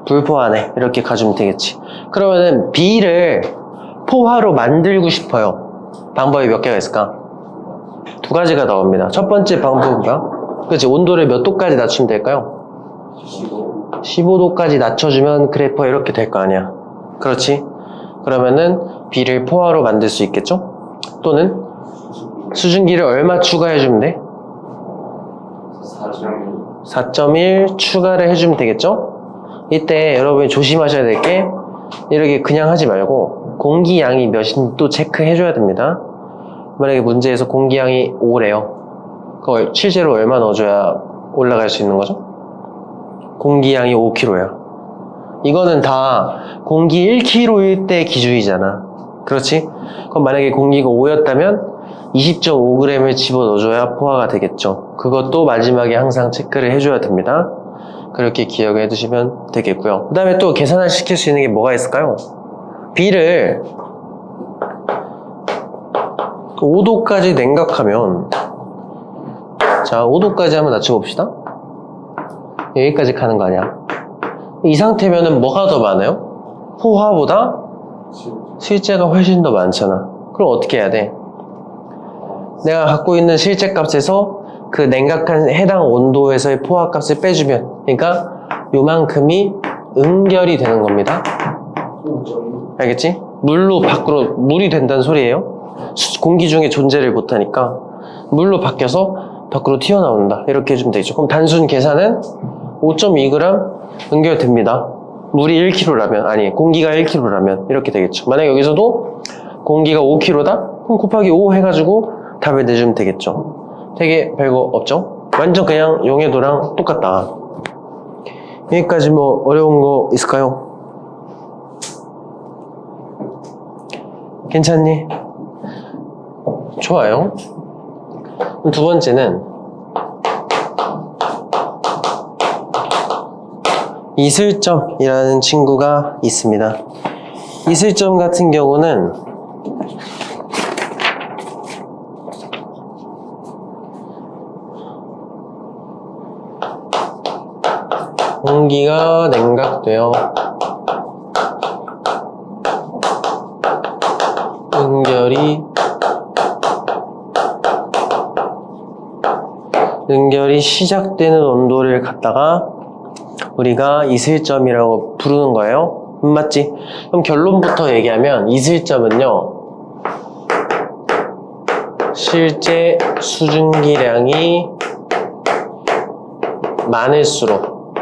불포화네. 이렇게 가주면 되겠지. 그러면은 B를 포화로 만들고 싶어요. 방법이 몇 개가 있을까? 두 가지가 나옵니다. 첫 번째 방법은 뭐야? 그렇지. 온도를 몇 도까지 낮추면 될까요? 15도까지 낮춰주면 그래프가 이렇게 될 거 아니야. 그렇지? 그러면은 B를 포화로 만들 수 있겠죠? 또는 수증기를 얼마 추가해주면 돼? 4.1 추가를 해주면 되겠죠? 이때 여러분이 조심하셔야 될 게 이렇게 그냥 하지 말고 공기양이 몇인지 또 체크해줘야 됩니다. 만약에 문제에서 공기양이 5래요. 그걸 실제로 얼마 넣어줘야 올라갈 수 있는 거죠? 공기양이 5kg야. 이거는 다 공기 1kg일 때 기준이잖아. 그렇지? 그럼 만약에 공기가 5였다면 20.5g을 집어넣어줘야 포화가 되겠죠. 그것도 마지막에 항상 체크를 해줘야 됩니다. 그렇게 기억해 두시면 되겠고요. 그 다음에 또 계산을 시킬 수 있는 게 뭐가 있을까요? B를 5도까지 냉각하면, 자, 5도까지 한번 낮춰봅시다. 여기까지 가는 거 아니야? 이 상태면은 뭐가 더 많아요? 포화보다 실제가 훨씬 더 많잖아. 그럼 어떻게 해야 돼? 내가 갖고 있는 실제 값에서 그 냉각한 해당 온도에서의 포화 값을 빼주면, 그러니까 요만큼이 응결이 되는 겁니다. 알겠지? 물이 된다는 소리예요. 공기 중에 존재를 못하니까 물로 바뀌어서 밖으로 튀어나온다. 이렇게 해주면 되겠죠. 그럼 단순 계산은 5.2g 응결됩니다. 물이 1kg라면, 아니 공기가 1kg라면 이렇게 되겠죠. 만약 여기서도 공기가 5kg다? 그럼 곱하기 5 해가지고 답을 내주면 되겠죠. 되게 별거 없죠? 완전 그냥 용해도랑 똑같다. 여기까지 뭐 어려운 거 있을까요? 괜찮니? 좋아요. 두 번째는 이슬점이라는 친구가 있습니다. 이슬점 같은 경우는 공기가 냉각되어 응결이 시작되는 온도를 갖다가 우리가 이슬점이라고 부르는 거예요. 맞지? 그럼 결론부터 얘기하면 이슬점은요, 실제 수증기량이 많을수록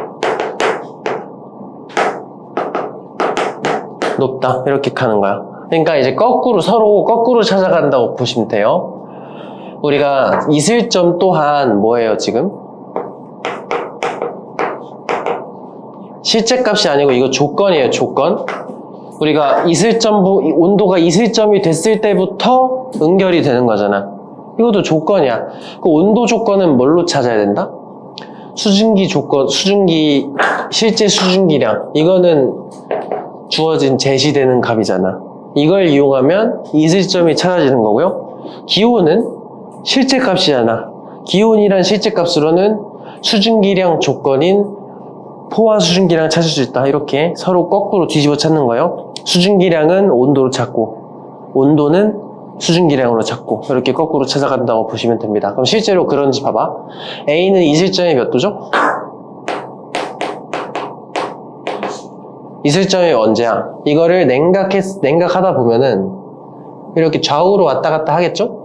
높다, 이렇게 가는 거야. 그러니까 이제 서로 거꾸로 찾아간다고 보시면 돼요. 우리가 이슬점 또한 뭐예요, 지금? 실제 값이 아니고 이거 조건이에요, 조건. 우리가 온도가 이슬점이 됐을 때부터 응결이 되는 거잖아. 이것도 조건이야. 그 온도 조건은 뭘로 찾아야 된다? 수증기 조건, 실제 수증기량. 이거는 주어진 제시되는 값이잖아. 이걸 이용하면 이슬점이 찾아지는 거고요. 기온은 실제 값이잖아. 기온이란 실제 값으로는 수증기량 조건인 포화 수증기량 찾을 수 있다. 이렇게 서로 거꾸로 뒤집어 찾는 거예요. 수증기량은 온도로 찾고 온도는 수증기량으로 찾고 이렇게 거꾸로 찾아간다고 보시면 됩니다. 그럼 실제로 그런지 봐봐. A는 이슬점이 몇 도죠? 이슬점이 언제야? 이거를 냉각하다 보면은 이렇게 좌우로 왔다 갔다 하겠죠?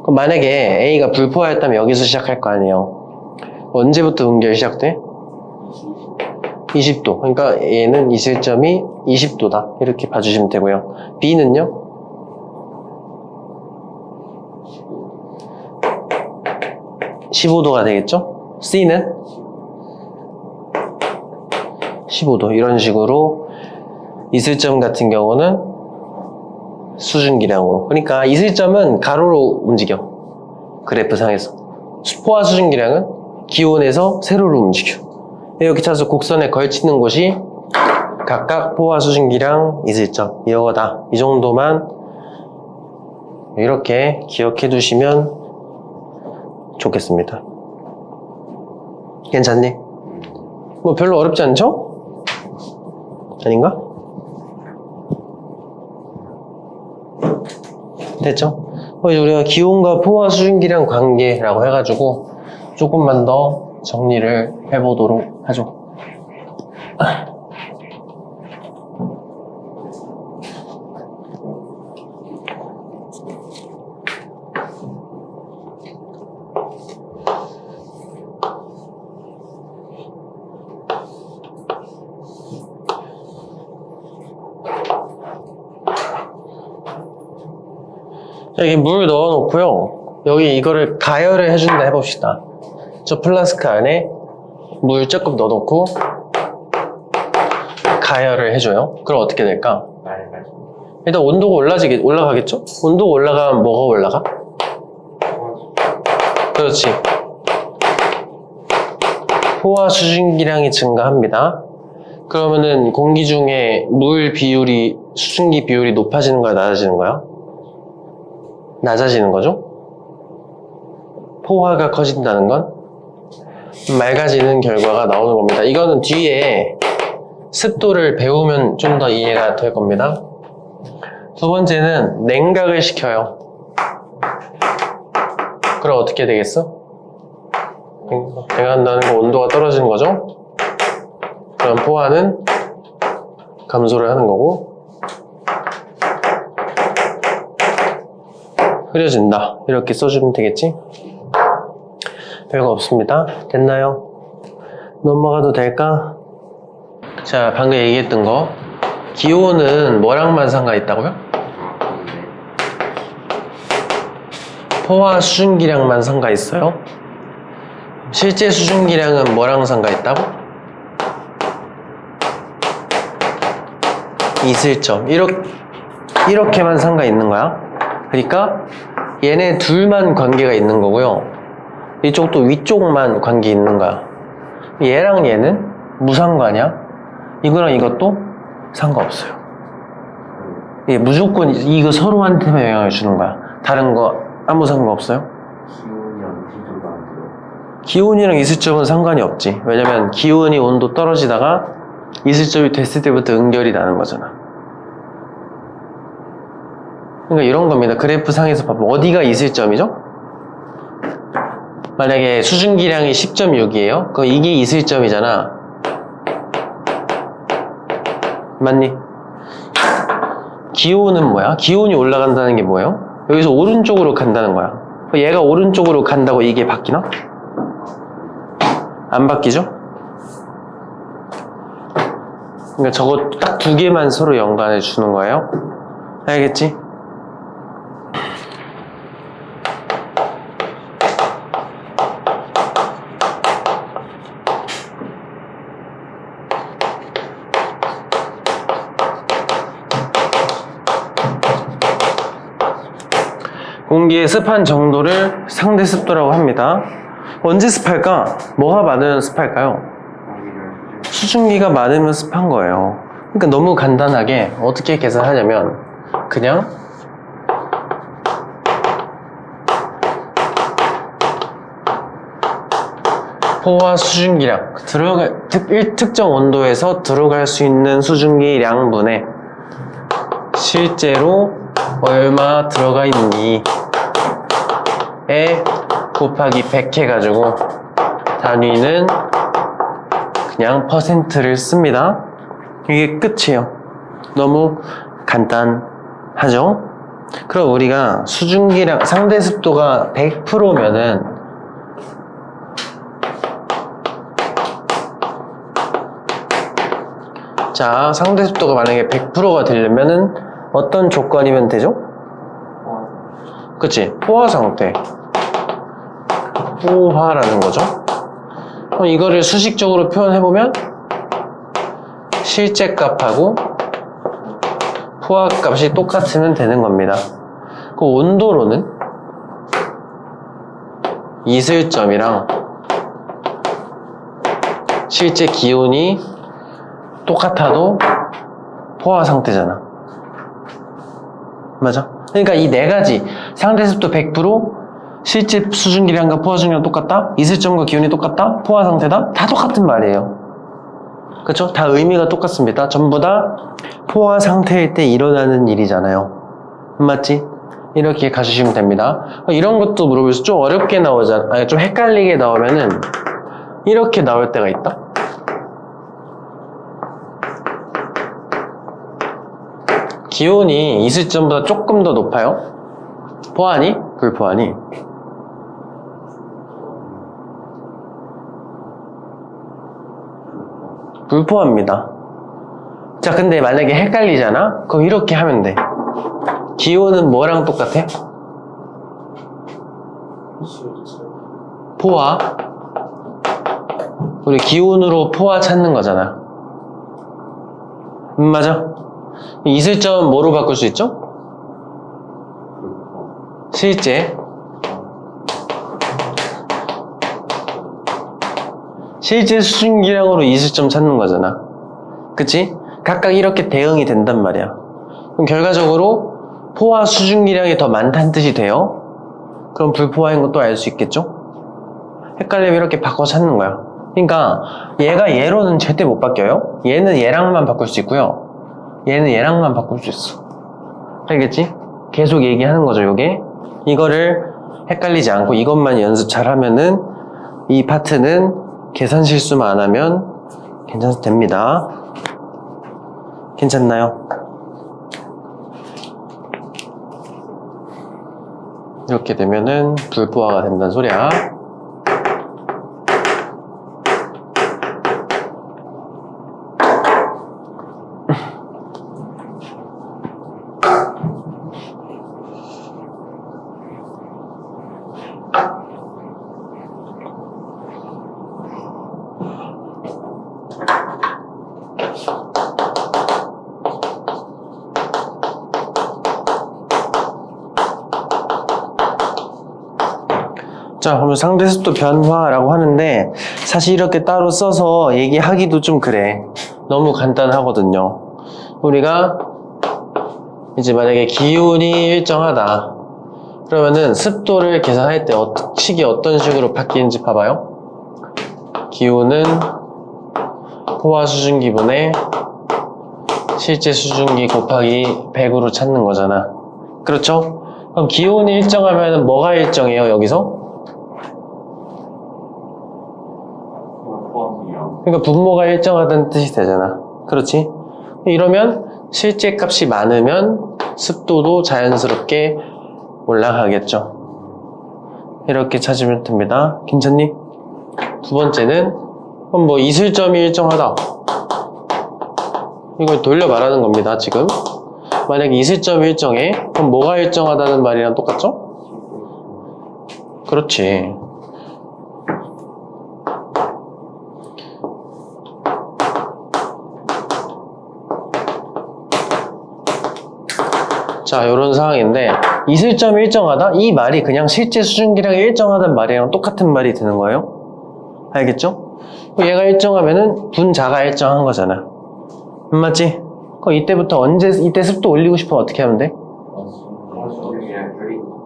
그럼 만약에 A가 불포화였다면 여기서 시작할 거 아니에요. 언제부터 응결이 시작돼? 20도. 그러니까 얘는 이슬점이 20도다. 이렇게 봐주시면 되고요. B는요? 15도가 되겠죠? C는? 15도. 이런 식으로 이슬점 같은 경우는 수증기량으로. 그러니까 이슬점은 가로로 움직여. 그래프상에서. 포화 수증기량은 기온에서 세로로 움직여. 이렇게 찾아서 곡선에 걸치는 곳이 각각 포화 수증기량 이슬점. 이거다. 이 정도만 이렇게 기억해 두시면 좋겠습니다. 괜찮니? 뭐 별로 어렵지 않죠? 아닌가? 됐죠? 이제 우리가 기온과 포화 수증기량 관계라고 해가지고 조금만 더 정리를 해보도록 하죠. 여기 물 넣어놓고요. 여기 이거를 가열을 해준다 해봅시다. 저 플라스크 안에 물 조금 넣어놓고 가열을 해줘요. 그럼 어떻게 될까? 일단 온도가 올라가겠죠? 온도가 올라가면 뭐가 올라가? 그렇지. 포화 수증기량이 증가합니다. 그러면은 공기 중에 물 비율이, 수증기 비율이 높아지는 거야, 낮아지는 거야? 낮아지는 거죠? 포화가 커진다는 건 맑아지는 결과가 나오는 겁니다. 이거는 뒤에 습도를 배우면 좀 더 이해가 될 겁니다. 두 번째는 냉각을 시켜요. 그럼 어떻게 되겠어? 냉각한다는 건 온도가 떨어지는 거죠? 그럼 포화는 감소를 하는 거고 흐려진다. 이렇게 써주면 되겠지? 별거 없습니다. 됐나요? 넘어가도 될까? 자, 방금 얘기했던 거. 기온은 뭐랑만 상관있다고요? 포화 수증기량만 상관있어요? 실제 수증기량은 뭐랑 상관있다고? 이슬점. 이렇게만 상관있는 거야. 그러니까 얘네 둘만 관계가 있는 거고요. 이쪽도 위쪽만 관계 있는 거야. 얘랑 얘는 무상관이야. 이거랑 이것도 상관없어요. 예, 무조건 이거 서로한테만 영향을 주는 거야. 다른 거 아무 상관없어요. 기온이랑 이슬점은 상관이 없지. 왜냐면 기온이 온도 떨어지다가 이슬점이 됐을 때부터 응결이 나는 거잖아. 그러니까 이런 겁니다. 그래프 상에서 봐봐. 어디가 이슬점이죠? 만약에 수증기량이 10.6이에요. 그럼 이게 이슬점이잖아. 맞니? 기온은 뭐야? 기온이 올라간다는 게 뭐예요? 여기서 오른쪽으로 간다는 거야. 얘가 오른쪽으로 간다고 이게 바뀌나? 안 바뀌죠? 그러니까 저거 딱 두 개만 서로 연관해 주는 거예요. 알겠지? 공기의 습한 정도를 상대 습도라고 합니다. 언제 습할까? 뭐가 많으면 습할까요? 수증기가 많으면 습한 거예요. 그러니까 너무 간단하게 어떻게 계산하냐면 그냥 포화 수증기량 특정 온도에서 들어갈 수 있는 수증기량분에 실제로 얼마 들어가 있니 에 곱하기 100 해가지고 단위는 그냥 퍼센트를 씁니다. 이게 끝이에요. 너무 간단하죠? 그럼 우리가 수증기량 상대 습도가 100%면은 자, 상대 습도가 만약에 100%가 되려면은 어떤 조건이면 되죠? 그치? 포화 상태. 포화라는 거죠. 그럼 이거를 수식적으로 표현해보면 실제 값하고 포화 값이 똑같으면 되는 겁니다. 그 온도로는 이슬점이랑 실제 기온이 똑같아도 포화 상태잖아. 맞아? 그러니까 이 네 가지 상대 습도 100%, 실제 수증기량과 포화 수증기량 똑같다, 이슬점과 기온이 똑같다, 포화 상태다, 다 똑같은 말이에요. 그쵸? 다 의미가 똑같습니다. 전부 다 포화 상태일 때 일어나는 일이잖아요. 맞지? 이렇게 가주시면 됩니다. 이런 것도 물어볼 수 좀 어렵게 나오잖아. 아니, 좀 헷갈리게 나오면은 이렇게 나올 때가 있다. 기온이 이슬점보다 조금 더 높아요? 포화니? 불포화니? 불포화입니다. 자, 근데 만약에 헷갈리잖아? 그럼 이렇게 하면 돼. 기온은 뭐랑 똑같아? 포화. 우리 기온으로 포화 찾는 거잖아. 맞아? 이슬점은 뭐로 바꿀 수 있죠? 실제 수증기량으로 이슬점 찾는 거잖아. 그치? 각각 이렇게 대응이 된단 말이야. 그럼 결과적으로 포화 수증기량이 더 많다는 뜻이 돼요. 그럼 불포화인 것도 알 수 있겠죠? 헷갈리면 이렇게 바꿔 찾는 거야. 그러니까 얘가 얘로는 절대 못 바뀌어요. 얘는 얘랑만 바꿀 수 있고요. 얘는 얘랑만 바꿀 수 있어. 알겠지? 계속 얘기하는 거죠, 요게. 이거를 헷갈리지 않고 이것만 연습 잘 하면은 이 파트는 계산 실수만 안 하면 됩니다. 괜찮나요? 이렇게 되면은 불포화가 된다는 소리야. 자, 그러면 상대습도 변화라고 하는데 사실 이렇게 따로 써서 얘기하기도 좀 그래. 너무 간단하거든요. 우리가 이제 만약에 기온이 일정하다. 그러면은 습도를 계산할 때 식이 어떤 식으로 바뀌는지 봐봐요. 기온은 포화 수증기분의 실제 수증기 곱하기 100으로 찾는 거잖아. 그렇죠? 그럼 기온이 일정하면 뭐가 일정해요, 여기서? 포함이요. 그러니까 분모가 일정하다는 뜻이 되잖아. 그렇지? 이러면 실제 값이 많으면 습도도 자연스럽게 올라가겠죠. 이렇게 찾으면 됩니다. 괜찮니? 두 번째는 그럼 뭐 이슬점이 일정하다. 이걸 돌려 말하는 겁니다, 지금. 만약에 이슬점이 일정해, 그럼 뭐가 일정하다는 말이랑 똑같죠? 그렇지. 자, 이런 상황인데 이슬점이 일정하다? 이 말이 그냥 실제 수증기량이 일정하다는 말이랑 똑같은 말이 되는 거예요. 알겠죠? 얘가 일정하면은 분자가 일정한 거잖아. 맞지? 그럼 이때부터 이때 습도 올리고 싶으면 어떻게 하면 돼?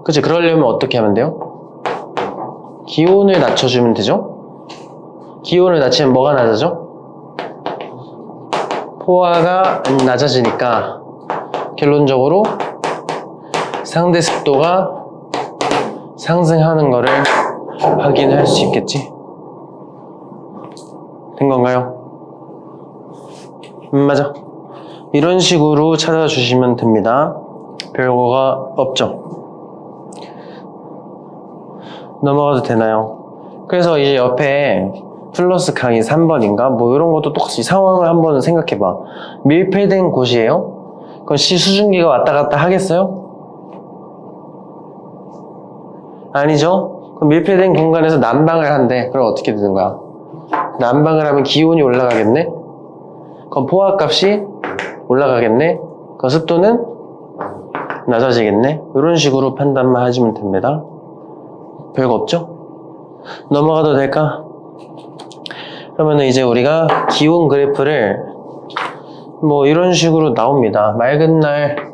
그치? 그러려면 어떻게 하면 돼요? 기온을 낮춰주면 되죠? 기온을 낮추면 뭐가 낮아져? 포화가 낮아지니까 결론적으로 상대 습도가 상승하는 거를 확인할 수 있겠지? 된 건가요? 맞아. 이런 식으로 찾아주시면 됩니다. 별거가 없죠? 넘어가도 되나요? 그래서 이제 옆에 플러스 강의 3번인가? 뭐 이런 것도 똑같이 상황을 한번 생각해봐. 밀폐된 곳이에요? 그럼 수증기가 왔다 갔다 하겠어요? 아니죠? 그럼 밀폐된 공간에서 난방을 한대. 그럼 어떻게 되는 거야? 난방을 하면 기온이 올라가겠네? 그럼 포화값이 올라가겠네? 그럼 습도는 낮아지겠네? 이런 식으로 판단만 해주면 됩니다. 별거 없죠? 넘어가도 될까? 그러면 이제 우리가 기온 그래프를 뭐 이런 식으로 나옵니다. 맑은 날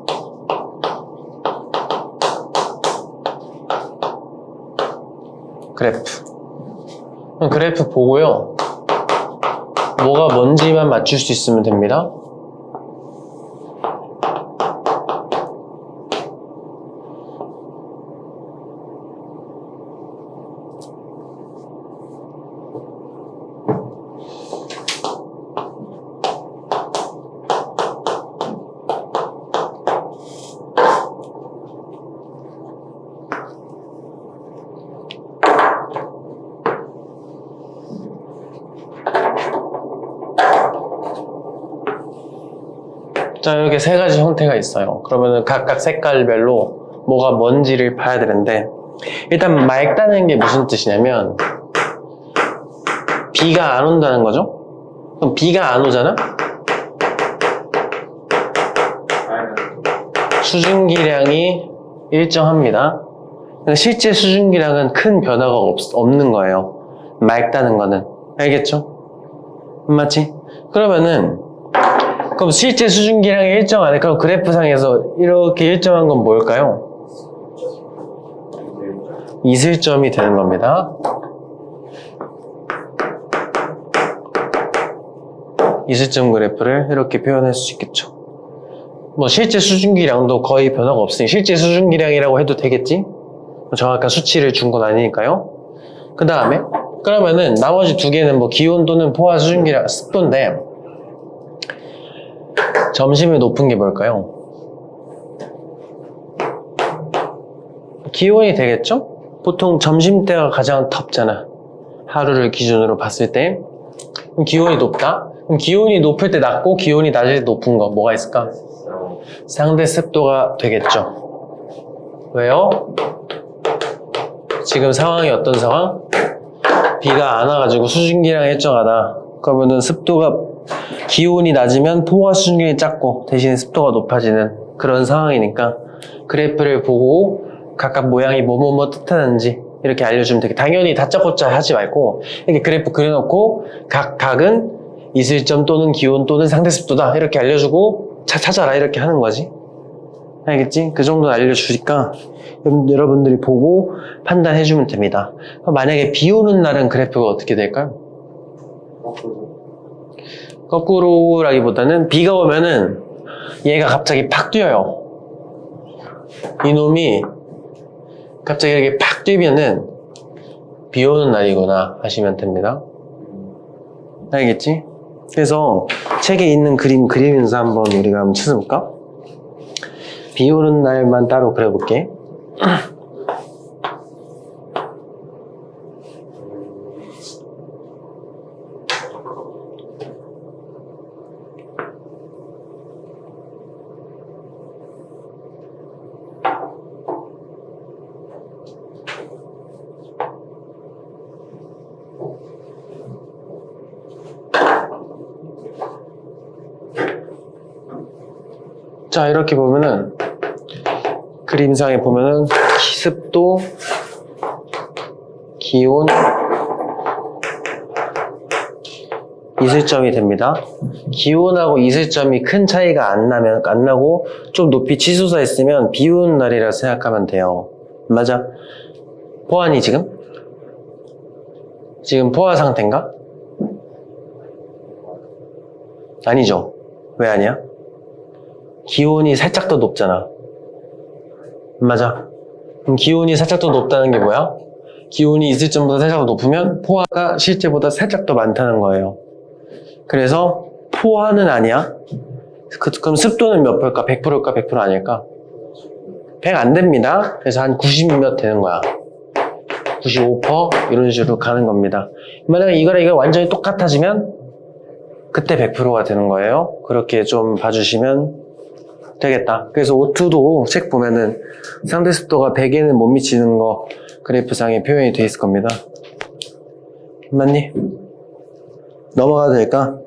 그래프 보고요. 뭐가 뭔지만 맞출 수 있으면 됩니다. 자, 이렇게 세 가지 형태가 있어요. 그러면은 각각 색깔별로 뭐가 뭔지를 봐야 되는데, 일단 맑다는 게 무슨 뜻이냐면 비가 안 온다는 거죠? 그럼 비가 안 오잖아? 수증기량이 일정합니다. 근데 실제 수증기량은 큰 변화가 없는 거예요. 맑다는 거는. 알겠죠? 맞지? 그럼 실제 수증기량이 일정하네. 그럼 그래프상에서 이렇게 일정한 건 뭘까요? 이슬점이 되는 겁니다. 이슬점 그래프를 이렇게 표현할 수 있겠죠. 뭐 실제 수증기량도 거의 변화가 없으니 실제 수증기량이라고 해도 되겠지? 정확한 수치를 준 건 아니니까요. 그 다음에 그러면은 나머지 두 개는 뭐 기온 또는 포화 수증기량 습도인데, 점심이 높은 게 뭘까요? 기온이 되겠죠? 보통 점심때가 가장 덥잖아. 하루를 기준으로 봤을 때. 그럼 기온이 높다? 그럼 기온이 높을 때 낮고 기온이 낮을 때 높은 거 뭐가 있을까? 상대 습도가 되겠죠. 왜요? 지금 상황이 어떤 상황? 비가 안 와가지고 수증기량 일정하다. 그러면은 습도가 기온이 낮으면 포화 수증기량이 작고 대신에 습도가 높아지는 그런 상황이니까 그래프를 보고 각각 모양이 뭐뭐뭐 뜻하는지 이렇게 알려주면 되게, 당연히 다짜고짜 하지 말고 이렇게 그래프 그려놓고 각은 이슬점 또는 기온 또는 상대 습도다 이렇게 알려주고 찾아라 이렇게 하는 거지. 알겠지? 그 정도 알려주니까 여러분들이 보고 판단해주면 됩니다. 만약에 비 오는 날은 그래프가 어떻게 될까요? 거꾸로라기보다는 비가 오면은 얘가 갑자기 팍 뛰어요. 이놈이 갑자기 이렇게 팍 뛰면은 비 오는 날이구나 하시면 됩니다. 알겠지? 그래서 책에 있는 그림 그리면서 한번 우리가 한번 찾아볼까? 비 오는 날만 따로 그려볼게. 자, 이렇게 보면은 그림상에 보면은 습도, 기온, 이슬점이 됩니다. 기온하고 이슬점이 큰 차이가 안 나고 좀 높이 치솟아 있으면 비 오는 날이라 생각하면 돼요. 맞아? 포화니 지금? 지금 포화 상태인가? 아니죠. 왜 아니야? 기온이 살짝 더 높잖아. 맞아. 그럼 기온이 살짝 더 높다는 게 뭐야? 기온이 있을 점보다 살짝 더 높으면 포화가 실제보다 살짝 더 많다는 거예요. 그래서 포화는 아니야. 그럼 습도는 몇 %일까? 100%일까? 100% 아닐까? 100 안 됩니다. 그래서 한 90몇 되는 거야. 95% 이런 식으로 가는 겁니다. 만약에 이거랑 이거 완전히 똑같아지면 그때 100%가 되는 거예요. 그렇게 좀 봐주시면 되겠다. 그래서 O2도 책 보면은 상대 습도가 100에는 못 미치는 거 그래프상에 표현이 돼 있을 겁니다. 맞니? 넘어가도 될까?